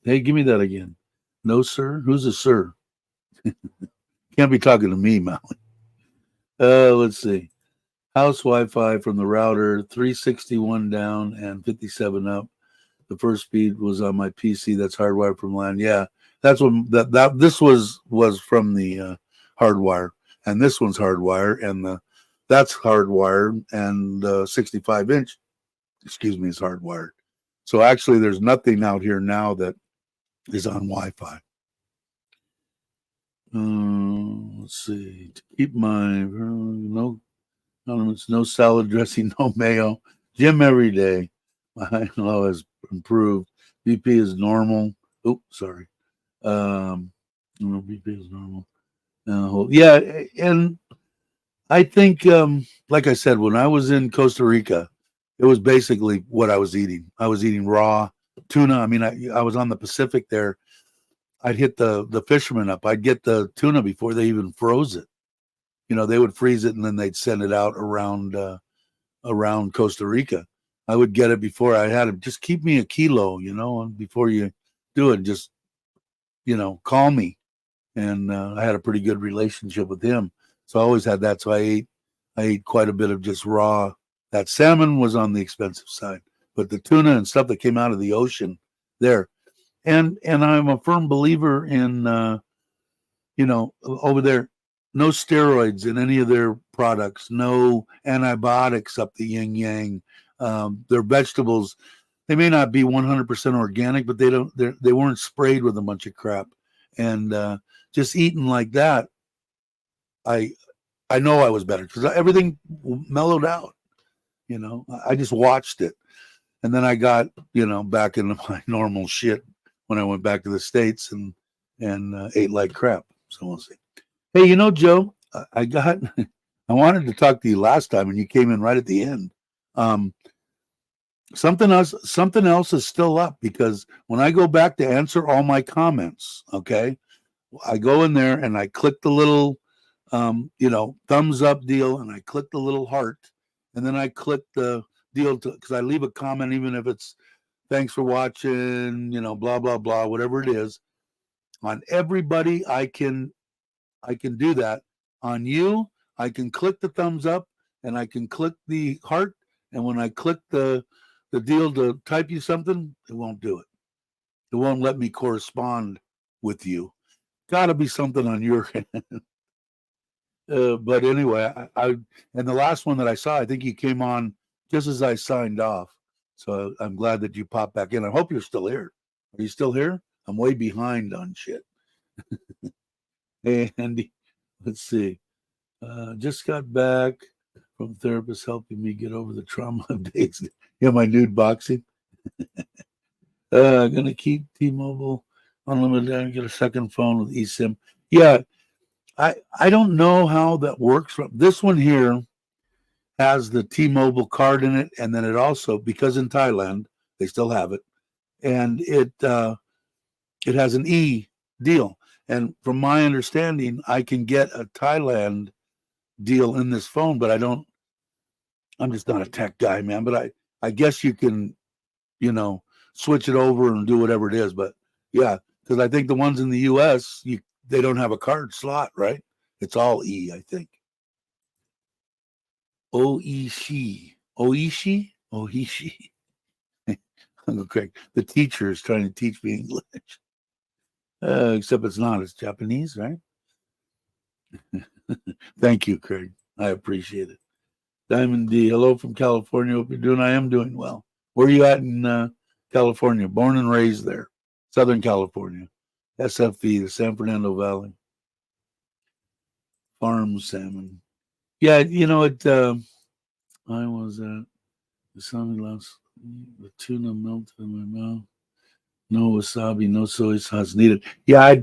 Hey, give me that again. No, sir. Who's a sir? Can't be talking to me, Maui. Let's see. House Wi-Fi from the router, 361 down and 57 up. The first speed was on my PC. That's hardwired from LAN. Yeah, that's what this was from the hardwire, and this one's hardwire, and that's hardwired, and 65-inch, excuse me, is hardwired. So actually, there's nothing out here now that is on Wi-Fi. Let's see. To keep my no salad dressing, no mayo. Gym every day. My in-law has improved. BP is normal. Oh, sorry. BP is normal. Yeah, and I think, like I said, when I was in Costa Rica, it was basically what I was eating. I was eating raw tuna. I mean, I was on the Pacific there. I'd hit the fishermen up. I'd get the tuna before they even froze it. They would freeze it and then they'd send it out around Costa Rica. I would get it before I had it. Just keep me a kilo, and before you do it, just, call me. And I had a pretty good relationship with him. So I always had that. So I ate quite a bit of just raw. That salmon was on the expensive side, but the tuna and stuff that came out of the ocean there. And I'm a firm believer in, over there, no steroids in any of their products, no antibiotics up the yin yang. Their vegetables, they may not be 100% organic, but they weren't sprayed with a bunch of crap. And just eating like that, I know I was better because everything mellowed out. I just watched it, and then I got back into my normal shit when I went back to the States and ate like crap. So we'll see. Hey, Joe, I wanted to talk to you last time, and you came in right at the end. Something else is still up, because when I go back to answer all my comments, okay, I go in there and I click the little thumbs up deal, and I click the little heart, and then I click the deal because I leave a comment, even if it's thanks for watching, blah blah blah, whatever it is. On everybody, I can do that. On you, I can click the thumbs up and I can click the heart, and when I click the deal to type you something, it won't do it. It won't let me correspond with you. Got to be something on your end. But anyway, I and the last one that I saw, I think you came on just as I signed off. So I'm glad that you popped back in. I hope you're still here. Are you still here? I'm way behind on shit. Hey, Andy, let's see. Just got back from therapist helping me get over the trauma of days. Yeah, my nude boxing. Gonna keep T-Mobile unlimited and get a second phone with eSIM. Yeah, I don't know how that works. This one here has the T-Mobile card in it, and then it also, because in Thailand they still have it, and it has an E deal. And from my understanding, I can get a Thailand deal in this phone, but I'm just not a tech guy, man. But I guess you can, switch it over and do whatever it is. But yeah, because I think the ones in the US, they don't have a card slot, right? It's all E, I think. Oishi. Uncle Craig, the teacher is trying to teach me English. Except it's not. It's Japanese, right? Thank you, Craig. I appreciate it. Diamond D, hello from California. Hope you're doing. I am doing well. Where are you at in California? Born and raised there, Southern California. SFV, the San Fernando Valley. Farm salmon. Yeah, you know it. I was at the salmon last. The tuna melted in my mouth. No wasabi, no soy sauce needed. Yeah, I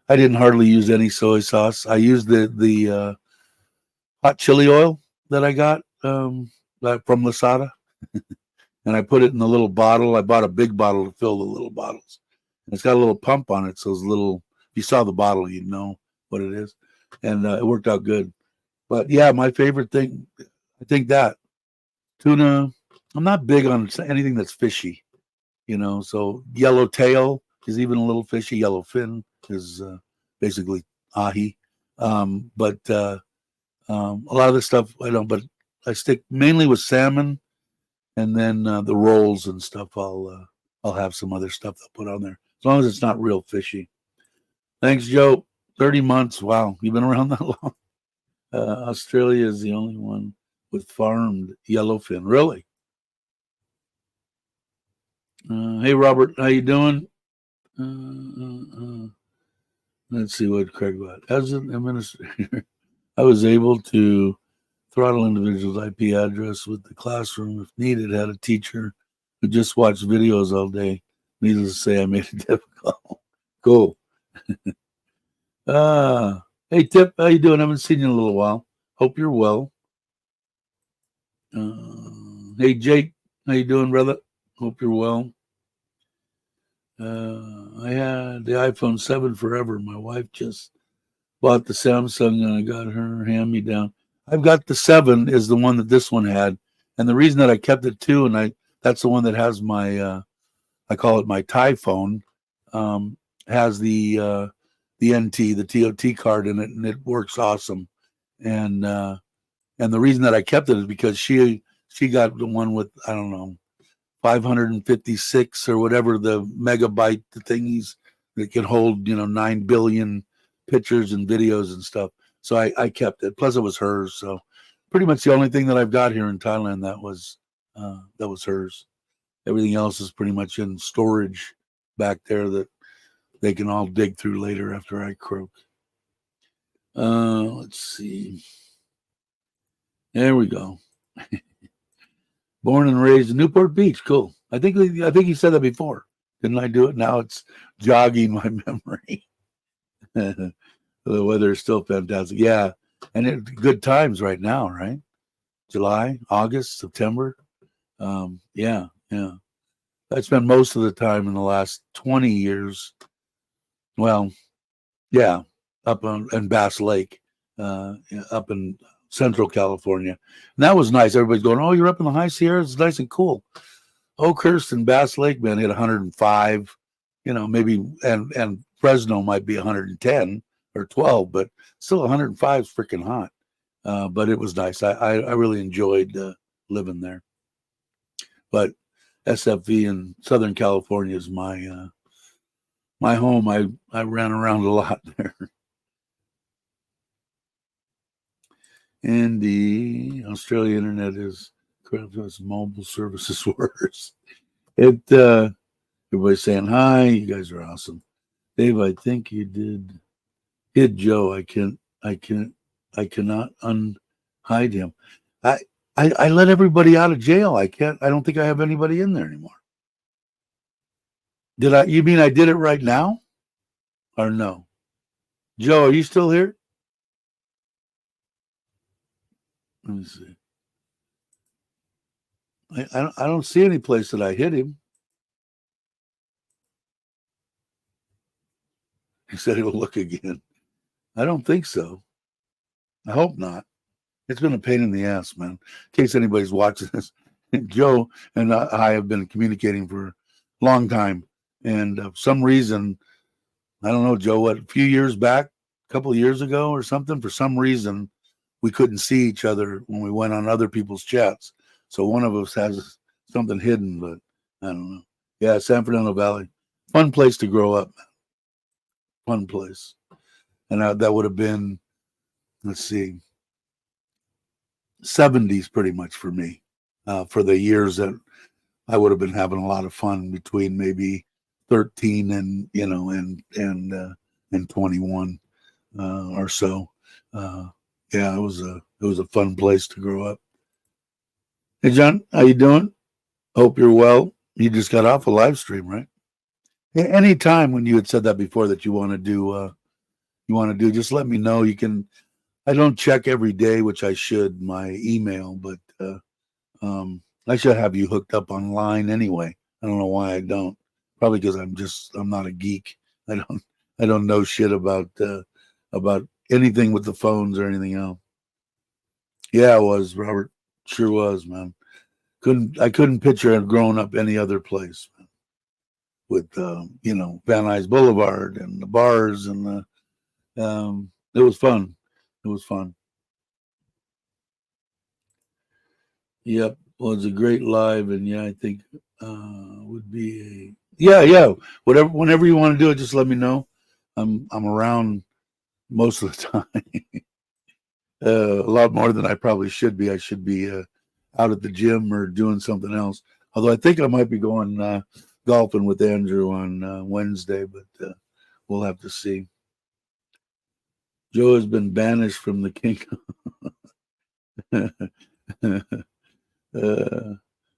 didn't hardly use any soy sauce. I used the hot chili oil that I got from Lasada, and I put it in the little bottle. I bought a big bottle to fill the little bottles. And it's got a little pump on it, so it's little. If you saw the bottle, you'd know what it is, and it worked out good. But yeah, my favorite thing, I think that tuna. I'm not big on anything that's fishy, So yellowtail is even a little fishy. Yellowfin is basically ahi, but a lot of the stuff I don't. But I stick mainly with salmon, and then the rolls and stuff. I'll have some other stuff I'll put on there as long as it's not real fishy. Thanks, Joe. 30 months. Wow, you've been around that long. Australia is the only one with farmed yellowfin. Really? Hey, Robert, how you doing? Let's see what Craig got. As an administrator, I was able to throttle individuals' IP address with the classroom if needed. Had a teacher who just watched videos all day. Needless to say, I made it difficult. Cool. Hey, Tip, how you doing? I haven't seen you in a little while. Hope you're well. Hey, Jake, how you doing, brother? Hope you're well. I had the iPhone 7 forever. My wife just bought the Samsung and I got her hand-me-down. I've got the 7 is the one that this one had. And the reason that I kept it too, and that's the one that has my, I call it my Thai phone, has the NT, the TOT card in it, and it works awesome. And the reason that I kept it is because she got the one with, I don't know, 556 or whatever the megabyte the thingies that can hold 9 billion pictures and videos and stuff. So I kept it. Plus it was hers. So pretty much the only thing that I've got here in Thailand that was hers. Everything else is pretty much in storage back there that they can all dig through later after I croak. Let's see. There we go. Born and raised in Newport Beach. Cool. I think you said that before. Didn't I do it? Now it's jogging my memory. The weather is still fantastic. Yeah. And good times right now, right? July, August, September. Yeah. I spent most of the time in the last 20 years. Well, yeah, up in Bass Lake, up in Central California. And that was nice. Everybody's going, oh, you're up in the high Sierras. It's nice and cool. Oakhurst and Bass Lake, man, hit 105, maybe, and Fresno might be 110 or 12, but still 105 is freaking hot. But it was nice. I really enjoyed living there. But SFV in Southern California is my my home. I ran around a lot there. And the Australia internet is mobile services worse. Everybody's saying hi. You guys are awesome. Dave, I think you did hit Joe. I cannot unhide him. I let everybody out of jail. I don't think I have anybody in there anymore. You mean I did it right now? Or no? Joe, are you still here? Let me see. I don't see any place that I hit him. He said he will look again. I don't think so. I hope not. It's been a pain in the ass, man. In case anybody's watching this, Joe and I have been communicating for a long time. And for some reason, I don't know, Joe, a few years back, a couple of years ago or something, for some reason, we couldn't see each other when we went on other people's chats. So one of us has something hidden, but I don't know. Yeah, San Fernando Valley. Fun place to grow up. Fun place. And that would have been, let's see, 70s pretty much for me, for the years that I would have been having a lot of fun between maybe 13 and, and 21 or so. Yeah, it was a fun place to grow up. Hey, John, how you doing? Hope you're well. You just got off a live stream, right? Any time when you had said that before that you want to do, just let me know. You can. I don't check every day, which I should, my email, but I should have you hooked up online anyway. I don't know why I don't. Probably because I'm not a geek. I don't know shit about anything with the phones or anything else. Yeah, it was, Robert. Sure was, man. I couldn't picture it growing up any other place, man. With Van Nuys Boulevard and the bars and it was fun. It was fun. Yep, well, it's a great live, and yeah, I think would be a yeah. Whenever you want to do it, just let me know. I'm around most of the time. A lot more than I probably should be. I should be out at the gym or doing something else. Although I think I might be going golfing with Andrew on Wednesday, but we'll have to see. Joe has been banished from the kingdom.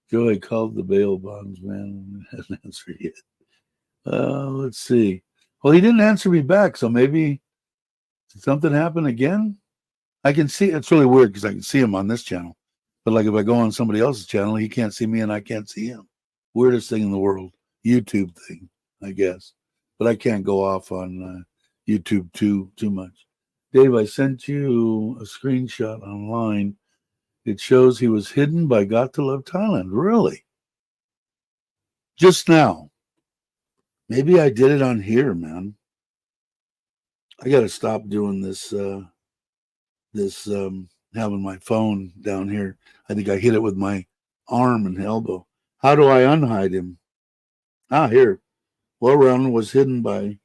Joey called the bail bonds, man. Hasn't answered yet. Let's see. Well, he didn't answer me back, so maybe did something happen again? I can see it's really weird because I can see him on this channel, but like if I go on somebody else's channel, he can't see me and I can't see him. Weirdest thing in the world. YouTube thing, I guess. But I can't go off on YouTube too much. Dave, I sent you a screenshot online. It shows he was hidden by GottoLoveThailand. Really? Just now. Maybe I did it on here, man. I got to stop doing this. Having my phone down here. I think I hit it with my arm and elbow. How do I unhide him? Here. Well, was hidden by.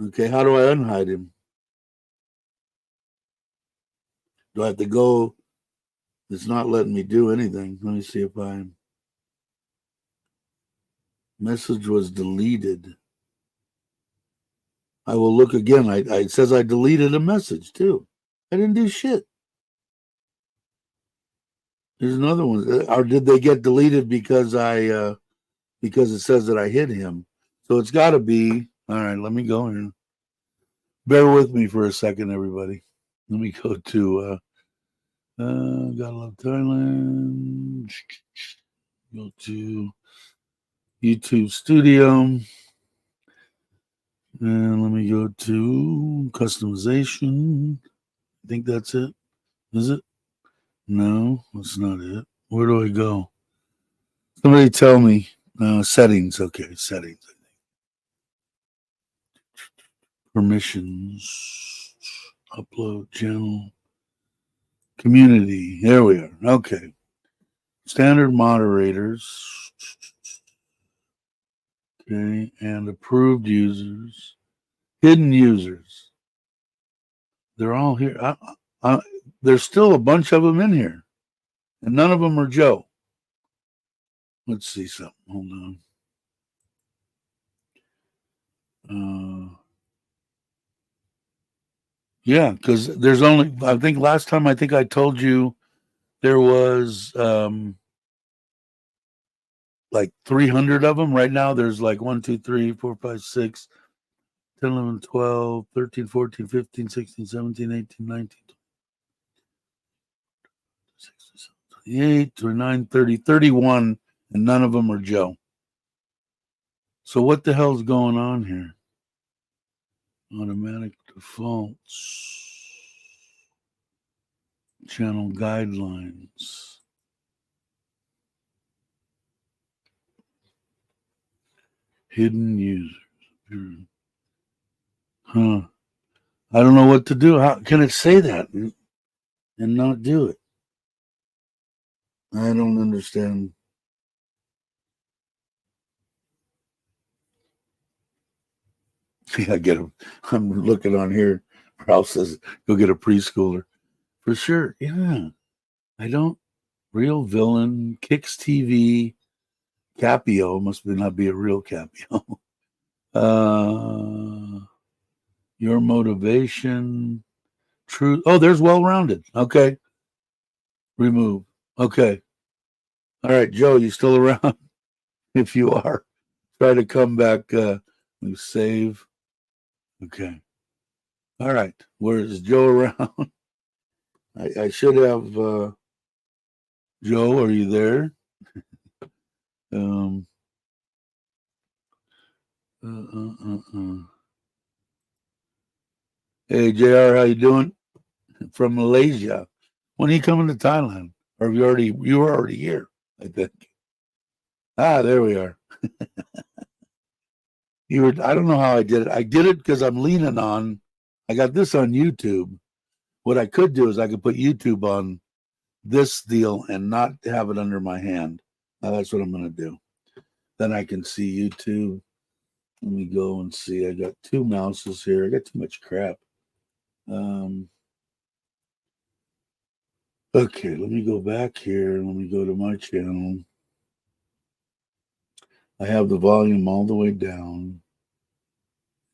Okay, how do I unhide him? Do I have to go? It's not letting me do anything. Let me see if I. Message was deleted. I will look again. It says I deleted a message too. I didn't do shit. There's another one. Or did they get deleted because because it says that I hit him? So it's got to be. All right, let me go here. Bear with me for a second, everybody. Let me go to Gotta Love Thailand. Go to YouTube Studio. And let me go to customization. I think that's it. Is it? No, that's not it. Where do I go? Somebody tell me. Settings. Okay, settings. Permissions. Upload channel. Community. There we are. Okay. Standard moderators. Okay. And approved users. Hidden users. They're all here. There's still a bunch of them in here. And none of them are Joe. Let's see something. Hold on. Yeah, because there's only, I think last time I told you there was like 300 of them. Right now there's like 1, 2, 3, 4, 5, 6, 10, 11, 12, 13, 14, 15, 16, 17, 18, 19, 28, 29, 30, 31, and none of them are Joe. So what the hell's going on here? Automatic defaults. Channel guidelines. Hidden users. Huh. I don't know what to do. How can it say that and not do it? I don't understand. Yeah, get him. I'm looking on here. Ralph says, go get a preschooler. For sure. Yeah. I don't. Real villain, Kicks TV, Capio. Must not be a real Capio. Your motivation, truth. Oh, there's well-rounded. Okay. Remove. Okay. All right, Joe, you still around? If you are, try to come back. We save. Okay. All right. Where is Joe around? I should have Joe. Are you there? Um. Hey, Jr. How you doing? From Malaysia. When are you coming to Thailand? Or have you were already here? I think. Ah, there we are. You were. I don't know how I did it. I did it because I'm leaning on. I got this on YouTube. What I could do is I could put YouTube on this deal and not have it under my hand. That's what I'm going to do. Then I can see YouTube. Let me go and see. I got two mouses here. I got too much crap. Okay, let me go back here. Let me go to my channel. I have the volume all the way down.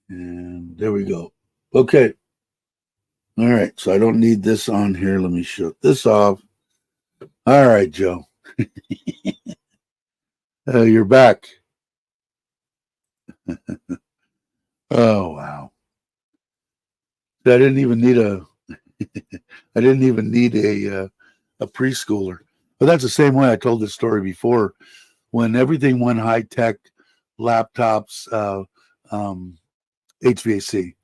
And there we go. Okay. All right. So I don't need this on here. Let me shut this off. All right, Joe. You're back. Oh, wow. I didn't even need a a preschooler. But that's the same way I told this story before. When everything went high tech, laptops, HVAC,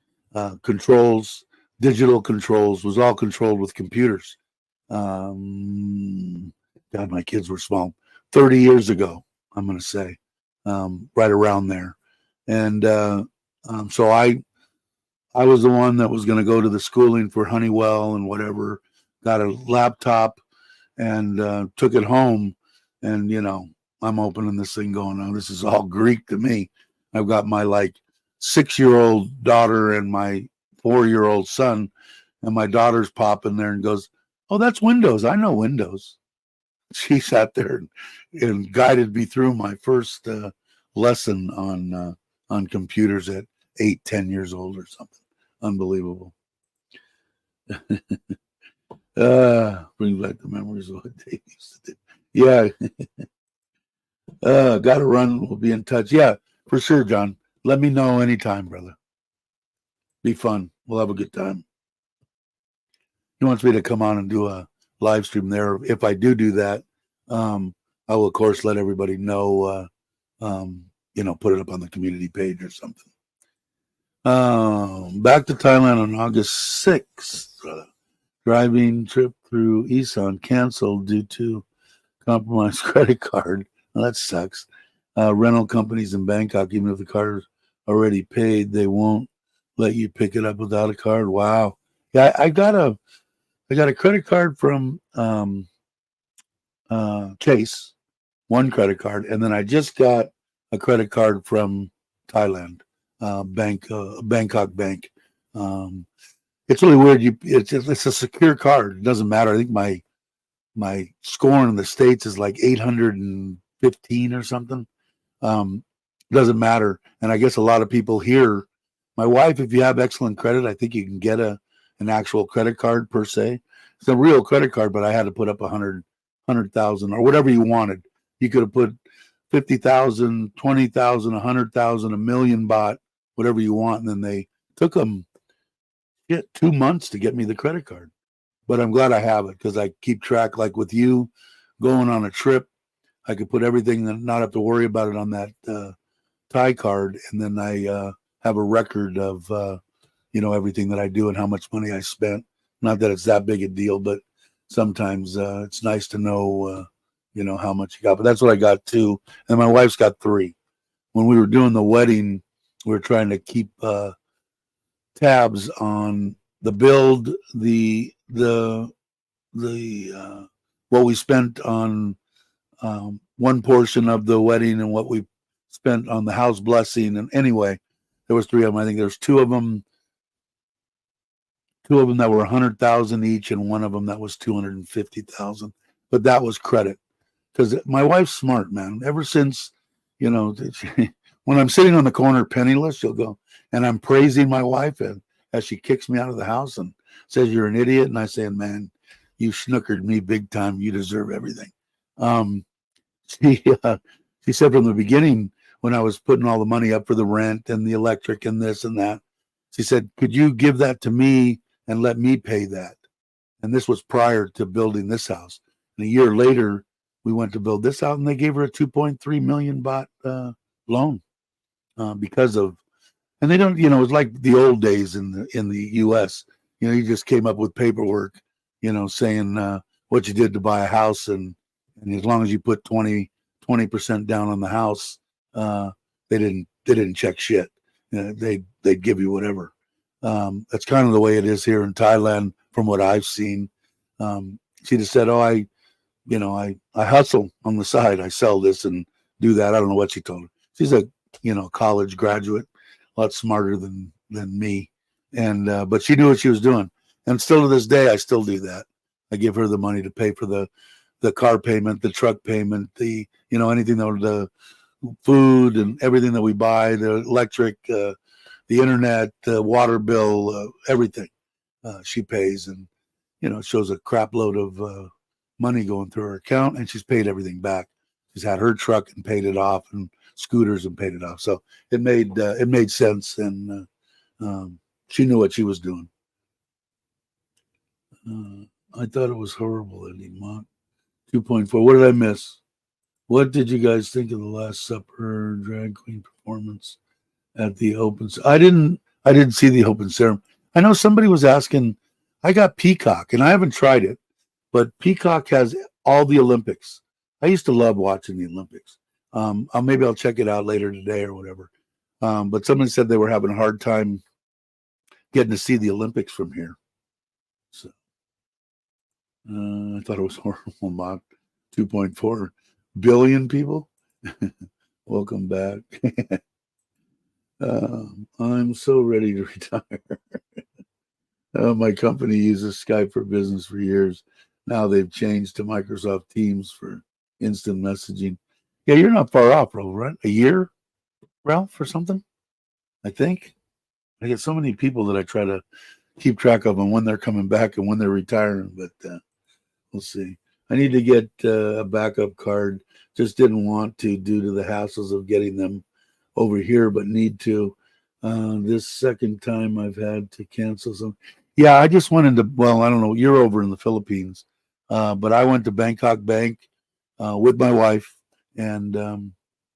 controls, digital controls was all controlled with computers. God, my kids were small. 30 years ago, I'm going to say, right around there. And so I was the one that was going to go to the schooling for Honeywell and whatever, got a laptop and took it home. And, I'm opening this thing going, oh, this is all Greek to me. I've got my 6-year-old daughter and my 4-year-old son, and my daughter's popping there and goes, oh, that's Windows. I know Windows. She sat there and guided me through my first lesson on computers at 8, 10 years old or something. Unbelievable. Bring back the memories of what Dave used to do. Yeah. Got to run. We'll be in touch. Yeah, for sure, John. Let me know anytime, brother. Be fun. We'll have a good time. He wants me to come on and do a live stream there. If I do that, I will, of course, let everybody know, put it up on the community page or something. Back to Thailand on August 6th. Driving trip through Isan canceled due to compromised credit card. Well, that sucks. Rental companies in Bangkok, even if the card is already paid, they won't let you pick it up without a card. Wow. Yeah, I got a credit card from Chase, one credit card, and then I just got a credit card from Thailand, Bangkok Bank. It's really weird. It's a secure card. It doesn't matter. I think my score in the States is like 815 or something. Doesn't matter. And I guess a lot of people here, my wife, if you have excellent credit, I think you can get an actual credit card per se. It's a real credit card, but I had to put up 100,000 or whatever you wanted. You could have put 50,000, 20,000, 100,000, a million baht, whatever you want. And then they took them 2 months to get me the credit card. But I'm glad I have it because I keep track, like with you going on a trip. I could put everything and not have to worry about it on that Thai card. And then I have a record of, everything that I do and how much money I spent. Not that it's that big a deal, but sometimes it's nice to know, how much you got. But that's what I got too. And my wife's got 3. When we were doing the wedding, we were trying to keep tabs on the build, the what we spent on one portion of the wedding and what we spent on the house blessing. And anyway, there was 3 of them. I think there's 2 of them two of them that were 100,000 each, and one of them that was 250,000. But that was credit, because my wife's smart, man. Ever since, you know, when I'm sitting on the corner penniless, she'll go, and I'm praising my wife, and as she kicks me out of the house and says you're an idiot, and I say, man, you snookered me big time. You deserve everything. She she said from the beginning, when I was putting all the money up for the rent and the electric and this and that, she said, could you give that to me and let me pay that? And this was prior to building this house. And a year later, we went to build this out, and they gave her a 2.3 million baht loan because of, and they don't, you know, it's like the old days in the U.S. You know, you just came up with paperwork, you know, saying what you did to buy a house, and as long as you put 20% down on the house, they didn't check shit. They'd give you whatever. That's kind of the way it is here in Thailand, from what I've seen. She just said, "Oh, I hustle on the side. I sell this and do that." I don't know what she told her. She's a college graduate, a lot smarter than me, and but she knew what she was doing. And still to this day, I still do that. I give her the money to pay for the car payment, the truck payment, anything that the food and everything that we buy, the electric, the internet, the water bill, everything she pays, and it shows a crap load of money going through her account, and she's paid everything back. She's had her truck and paid it off, and scooters and paid it off. So it made sense, and she knew what she was doing. I thought it was horrible, Eddie Mont. 2.4. What did I miss? What did you guys think of the Last Supper drag queen performance at the open? I didn't see the open ceremony. I know somebody was asking. I got Peacock, and I haven't tried it, but Peacock has all the Olympics. I used to love watching the Olympics. Maybe I'll check it out later today or whatever. But somebody said they were having a hard time getting to see the Olympics from here. So I thought it was horrible. About 2.4 billion people. Welcome back. I'm so ready to retire. My company uses Skype for business for years. Now they've changed to Microsoft Teams for instant messaging. Yeah, you're not far off, Ralph, right? A year, Ralph, or something? I think. I get so many people that I try to keep track of and when they're coming back and when they're retiring, but we'll see. I need to get a backup card. Just didn't want to due to the hassles of getting them over here, but need to. This second time I've had to cancel some. Yeah, I just went into, well, I don't know, you're over in the Philippines, but I went to Bangkok Bank with my wife, and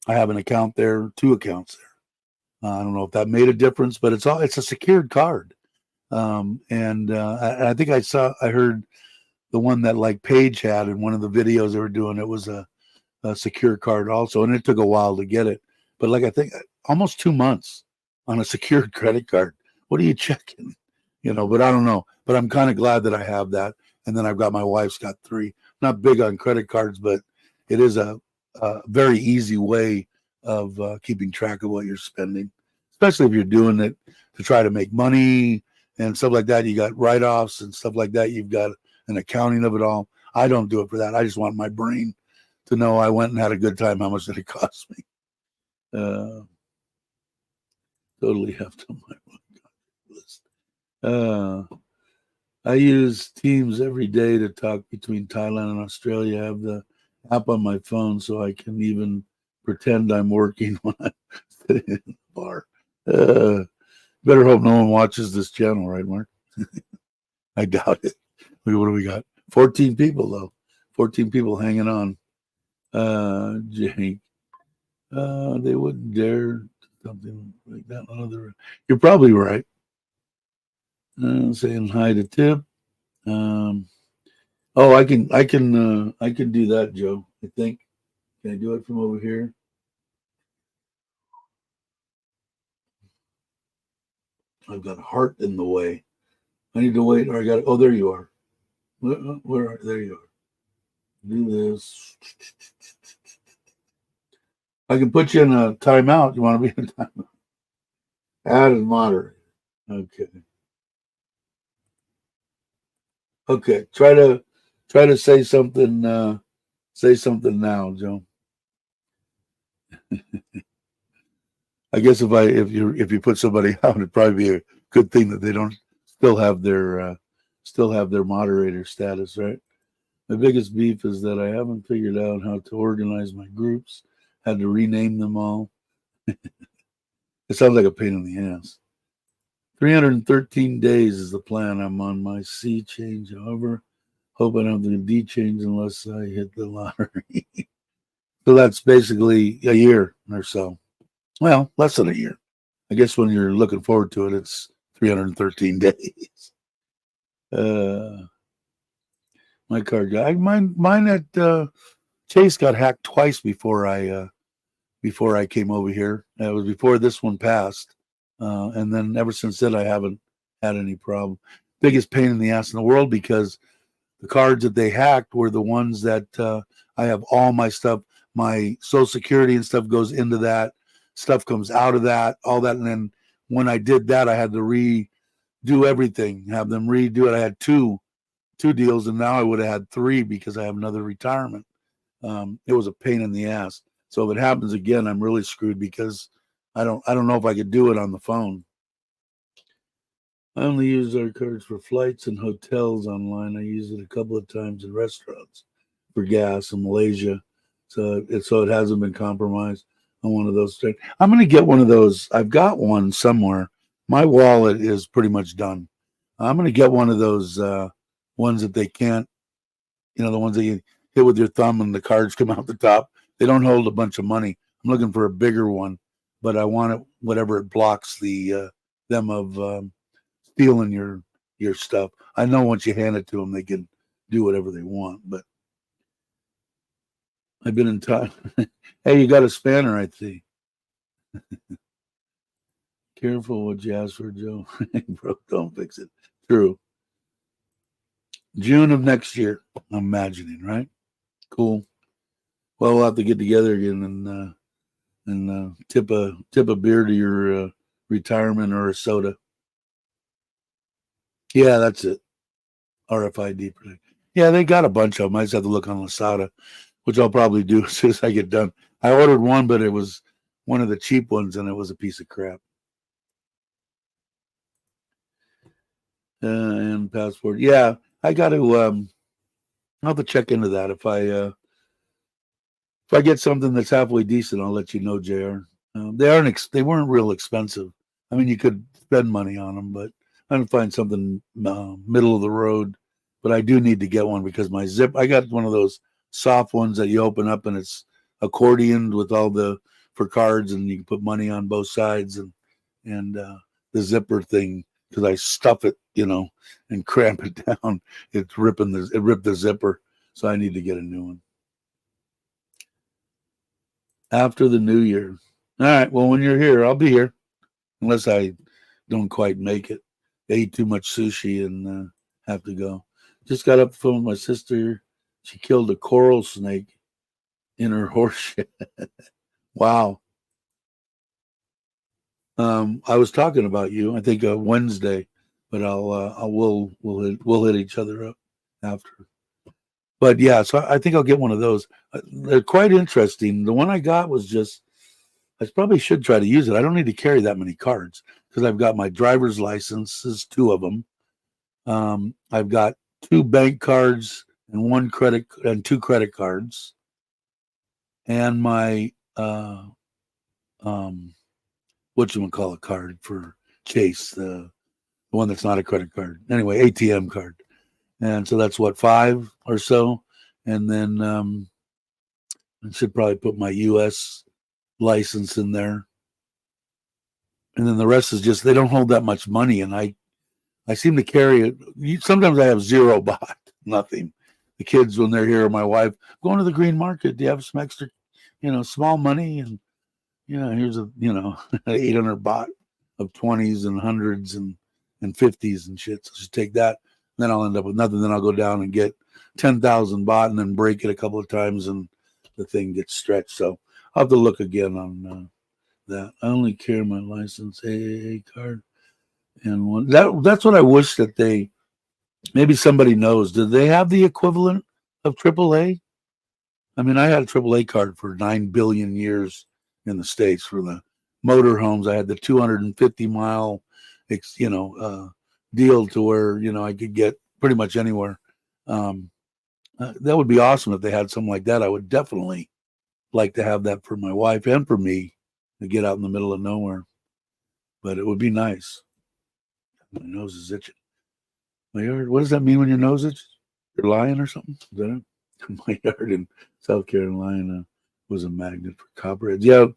I have an account there, 2 accounts there. I don't know if that made a difference, but it's a secured card. And I think I heard the one that like Paige had in one of the videos they were doing. It was a secure card also, and it took a while to get it. But like I think almost 2 months on a secured credit card. What are you checking? But I don't know. But I'm kind of glad that I have that. And then I've got my wife's got 3. Not big on credit cards, but it is a very easy way of keeping track of what you're spending, especially if you're doing it to try to make money and stuff like that. You got write-offs and stuff like that. You've got an accounting of it all. I don't do it for that. I just want my brain to know I went and had a good time. How much did it cost me? Totally have to my list. I use Teams every day to talk between Thailand and Australia. I have the app on my phone so I can even pretend I'm working when I'm sitting in the bar. Better hope no one watches this channel, right, Mark? I doubt it. What do we got? 14 people, though. 14 people hanging on. Jake. They wouldn't dare something like that. You're probably right. Saying hi to Tip. I can do that, Joe. I think. Can I do it from over here? I've got heart in the way. I need to wait, or I got. Oh, there you are. There you are. Do this. I can put you in a timeout. You want to be in a timeout? Add and moderate. Okay. Okay, try to say something. Say something now, Joe. I guess if you put somebody out, it'd probably be a good thing that they don't still have their moderator status, right? My biggest beef is that I haven't figured out how to organize my groups. Had to rename them all. It sounds like a pain in the ass. 313 days is the plan. I'm on my C change. However, hope I don't do D change unless I hit the lottery. So that's basically a year or so. Well, less than a year. I guess when you're looking forward to it, it's 313 days. Uh, my card guy, mine at Chase got hacked twice before I came over here. It was before this one passed, and then ever since then I haven't had any problem. Biggest pain in the ass in the world because the cards that they hacked were the ones that I have all my stuff, my Social Security and stuff goes into that. Stuff comes out of that, all that, and then when I did that, I had to redo everything, have them redo it. I had two deals, and now I would have had three because I have another retirement. It was a pain in the ass. So if it happens again, I'm really screwed because I don't know if I could do it on the phone. I only use our cards for flights and hotels online. I use it a couple of times in restaurants for gas in Malaysia. So it hasn't been compromised on one of those things. I'm going to get one of those. I've got one somewhere. My wallet is pretty much done. I'm going to get one of those ones that they can't, the ones that you hit with your thumb and the cards come out the top. They don't hold a bunch of money. I'm looking for a bigger one, but I want it whatever it blocks them of stealing your stuff. I know once you hand it to them, they can do whatever they want. But I've been in touch. Hey, you got a spanner, I see. Careful what you ask for, Joe. Bro, don't fix it. True. June of next year, I'm imagining, right? Cool. Well, we'll have to get together again and tip a beer to your retirement or a soda. Yeah, that's it. RFID protect. Yeah, they got a bunch of them. I just have to look on Lasada, which I'll probably do as soon as I get done. I ordered one, but it was one of the cheap ones, and it was a piece of crap. And passport. Yeah, I got to. I'll have to check into that. If I get something that's halfway decent, I'll let you know, Jr. They weren't real expensive. I mean, you could spend money on them, but I didn't find something middle of the road. But I do need to get one because my zip. I got one of those soft ones that you open up and it's accordioned with all for cards, and you can put money on both sides and the zipper thing because I stuff it, and cramp it down. It ripped the zipper, so I need to get a new one after the new year. All right. Well, when you're here, I'll be here unless I don't quite make it. I ate too much sushi and have to go. Just got up the phone with my sister. She killed a coral snake in her horseshoe. Wow. I was talking about you. I think Wednesday, but we'll hit each other up after. But yeah, so I think I'll get one of those. They're quite interesting. The one I got was just. I probably should try to use it. I don't need to carry that many cards because I've got my driver's licenses, two of them. I've got two bank cards and two credit cards, and my whatchamacallit card for Chase, the one that's not a credit card. Anyway, ATM card. And so that's what, 5 or so. And then I should probably put my US license in there. And then the rest is just, they don't hold that much money. And I seem to carry it. Sometimes I have zero bought, nothing. The kids, when they're here, or my wife, going to the green market, do you have some extra, small money? And, here's 800 baht of 20s and hundreds and 50s and shit. So just take that. Then I'll end up with nothing. Then I'll go down and get 10,000 baht and then break it a couple of times and the thing gets stretched. So I'll have to look again on that. I only carry my license, AAA card, and one. That's what I wish that they Maybe somebody knows. Do they have the equivalent of AAA? I mean, I had a AAA card for 9 billion years in the States for the motorhomes. I had the 250-mile, deal to where, I could get pretty much anywhere. Um, that would be awesome if they had something like that. I would definitely like to have that for my wife and for me to get out in the middle of nowhere. But it would be nice. My nose is itching. What does that mean when your nose itches? You're lying or something? Is that it? My yard in South Carolina was a magnet for copperheads. Yeah,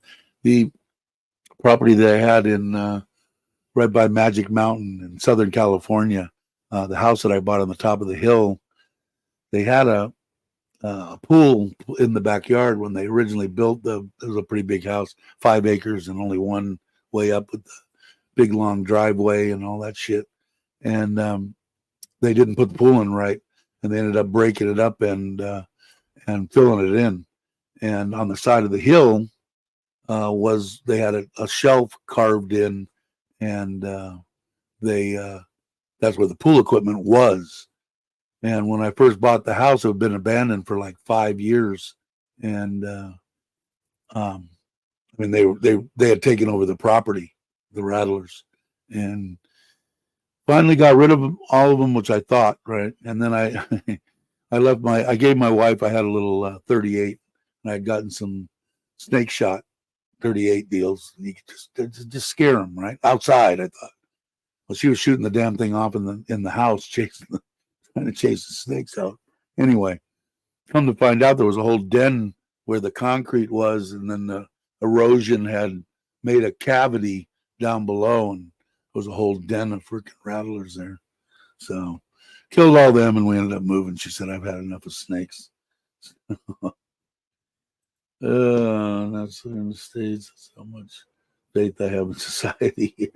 the property that I had in right by Magic Mountain in Southern California, the house that I bought on the top of the hill, they had a pool in the backyard when they originally built it was a pretty big house, 5 acres and only one way up with the big long driveway and all that shit. And they didn't put the pool in right, and they ended up breaking it up and filling it in. And on the side of the hill they had a shelf carved in, and they that's where the pool equipment was. And when I first bought the house, it had been abandoned for like 5 years, and I mean they had taken over the property, the Rattlers, and finally got rid of them, all of them, which I thought, right. And then I I gave my wife, I had a little 38, and I had gotten some snake shot 38 deals. You could just scare them right outside. I thought. Well, she was shooting the damn thing off in the house, trying to chase the snakes out. Anyway, come to find out, there was a whole den where the concrete was, and then the erosion had made a cavity down below, and there was a whole den of freaking rattlers there. So killed all them, and we ended up moving. She said, "I've had enough of snakes." That's in the States. That's how much faith I have in society here.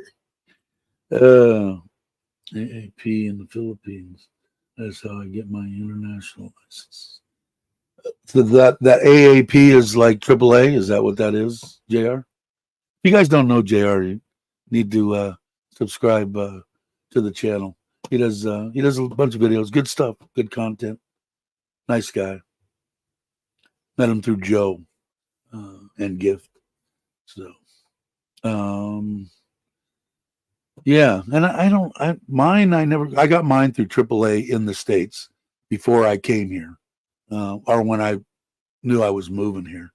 AAP in the Philippines. That's how I get my international license. So that AAP is like AAA. Is that what that is, JR? If you guys don't know JR, you need to subscribe to the channel. He does a bunch of videos, good stuff, good content. Nice guy. Met him through Joe and Gift. So yeah, and I got mine through AAA in the States before I came here, or when I knew I was moving here.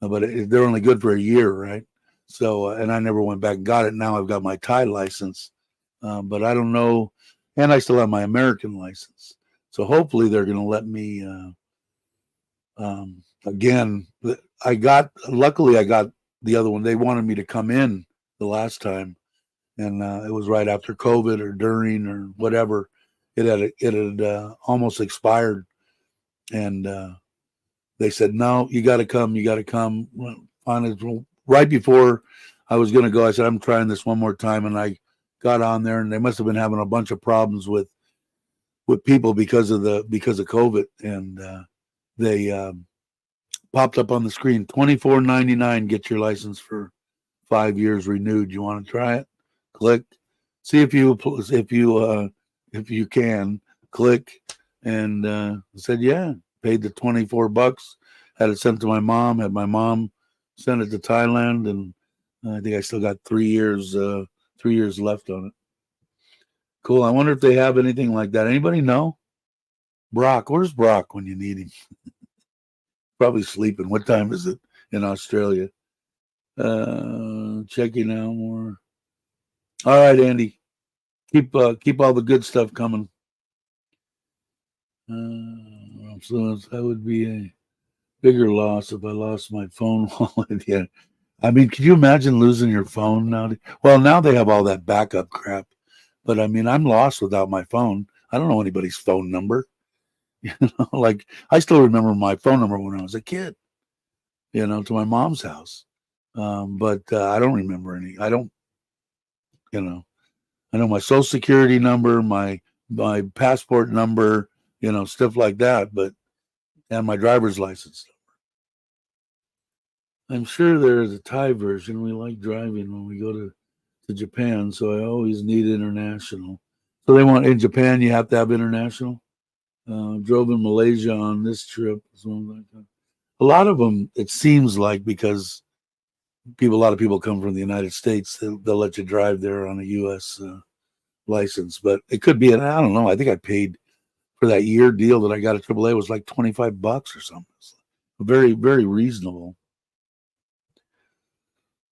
But they're only good for a year, right? So, and I never went back and got it. Now I've got my Thai license, but I don't know, and I still have my American license. So hopefully they're going to let me again. Luckily I got the other one. They wanted me to come in the last time, and it was right after COVID or during or whatever. It had almost expired, and they said, "No, you got to come. You got to come." Finally, right before I was going to go, I said, "I'm trying this one more time," and I got on there, and they must have been having a bunch of problems with people because of COVID, and they popped up on the screen, $24.99. Get your license for 5 years renewed. You want to try it? Click. See if you can click, and said yeah. Paid the $24. Had it sent to my mom. Had my mom send it to Thailand, and I think I still got 3 years 3 years left on it. Cool. I wonder if they have anything like that. Anybody know? Brock, where's Brock when you need him? Probably sleeping. What time is it in Australia? Checking out more. All right, Andy. Keep all the good stuff coming. So that would be a bigger loss if I lost my phone wallet. Yeah, I mean, could you imagine losing your phone now? Well, now they have all that backup crap, but I mean, I'm lost without my phone. I don't know anybody's phone number. Like I still remember my phone number when I was a kid. To my mom's house, but I don't remember any. I don't. You know, I know my social security number, my passport number, stuff like that, but and my driver's license. I'm sure there is a Thai version. We like driving when we go to Japan, so I always need international. So they want in Japan, you have to have international. Drove in Malaysia on this trip. A lot of them, it seems like, because a lot of people come from the United States, they'll let you drive there on a U.S. License. But it could be, I don't know. I think I paid for that year deal that I got at AAA was like $25 or something. Very, very reasonable.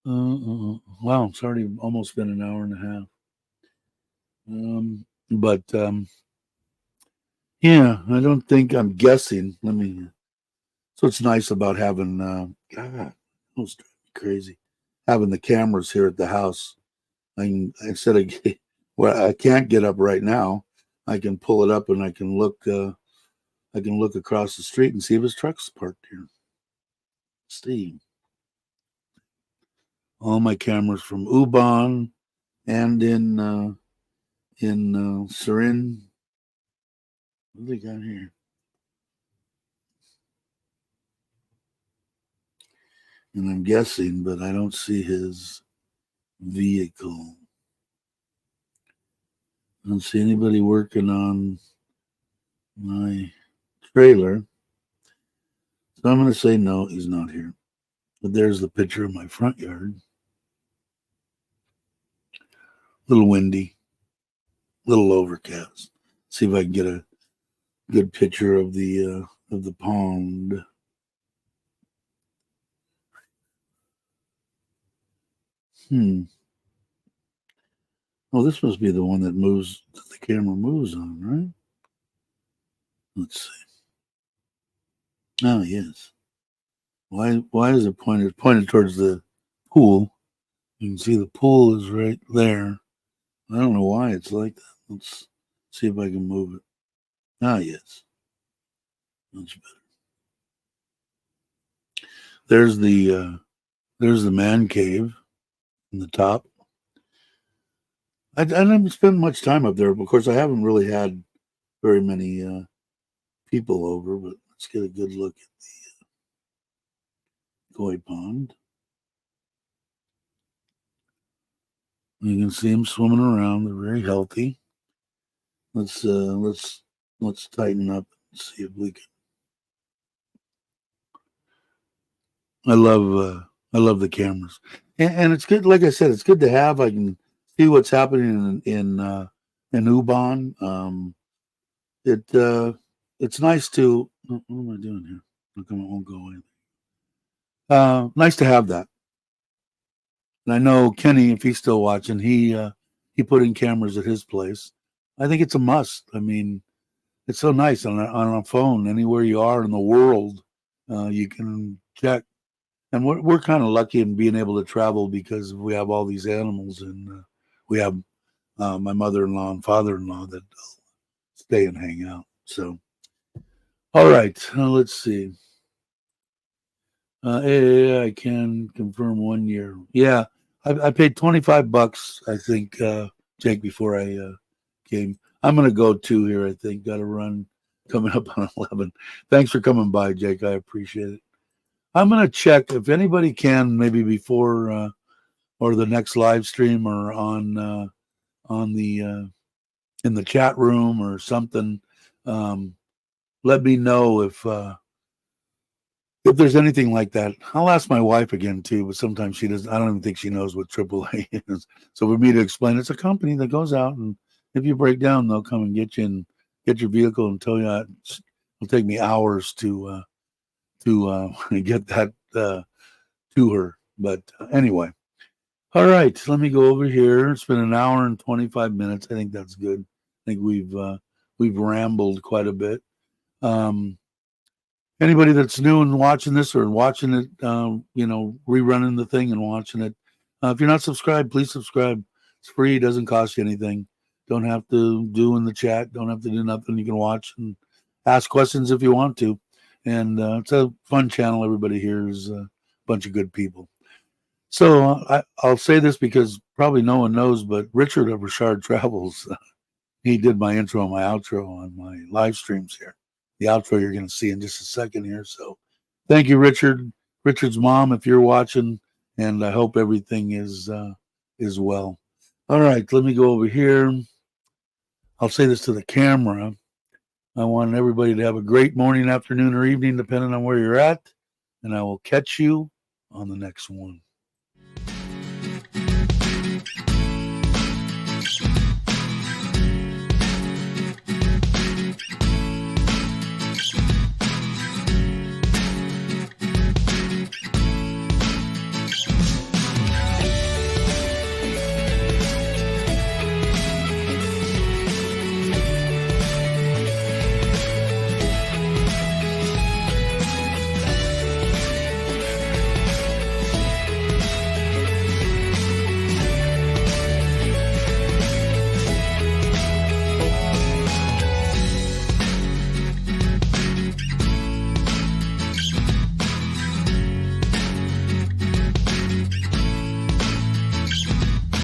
Wow, it's already almost been an hour and a half. But yeah, I don't think I'm guessing. Let me. So it's nice about having. God, it was crazy having the cameras here at the house. Instead of well, I can't get up right now. I can pull it up and I can look. I can look across the street and see if his truck's parked here. Steve. All my cameras from Ubon and in Surin. What do they got here? And I'm guessing, but I don't see his vehicle. I don't see anybody working on my trailer. So I'm going to say no, he's not here. But there's the picture of my front yard. A little windy, a little overcast. See if I can get a good picture of the pond. Oh, this must be the one that moves, that the camera moves on, right? Let's see. Oh, yes. Why is it pointed? It's pointed towards the pool. You can see the pool is right there. I don't know why it's like that. Let's see if I can move it. Ah, yes. Much better. There's the man cave in the top. I haven't spent much time up there. Of course, I haven't really had very many people over, but let's get a good look at the koi pond. You can see them swimming around. They're very healthy. Let's tighten up and see if we can. I love the cameras, and it's good. Like I said, it's good to have. I can see what's happening in Ubon. It's nice to. What am I doing here? How come it won't go away? Nice to have that. And I know Kenny, if he's still watching, he put in cameras at his place. I think it's a must. I mean, it's so nice on a phone anywhere you are in the world. You can check, and we're kind of lucky in being able to travel because we have all these animals, and we have my mother-in-law and father-in-law that stay and hang out. So, all right, let's see. I can confirm 1 year. Yeah, I paid $25. I think Jake before I came. I'm gonna go 2 here. I think got to run coming up on 11. Thanks for coming by, Jake. I appreciate it. I'm gonna check if anybody can maybe before or the next live stream or on the in the chat room or something. Let me know if there's anything like that. I'll ask my wife again too, but sometimes she doesn't. I don't even think she knows what AAA is. So for me to explain, it's a company that goes out, and if you break down, they'll come and get you and get your vehicle and tow you out. It'll take me hours to get that to her. But anyway, all right. Let me go over here. It's been an hour and 25 minutes. I think that's good. I think we've rambled quite a bit. Anybody that's new and watching this or watching it, rerunning the thing and watching it, if you're not subscribed, please subscribe. It's free. It doesn't cost you anything. Don't have to do in the chat. Don't have to do nothing. You can watch and ask questions if you want to. And it's a fun channel. Everybody here is a bunch of good people. So I'll say this because probably no one knows, but Richard of Richard Travels, he did my intro and my outro on my live streams here. The outro you're going to see in just a second here. So thank you, Richard. Richard's mom, if you're watching, and I hope everything is well. All right, let me go over here. I'll say this to the camera. I want everybody to have a great morning, afternoon, or evening, depending on where you're at. And I will catch you on the next one.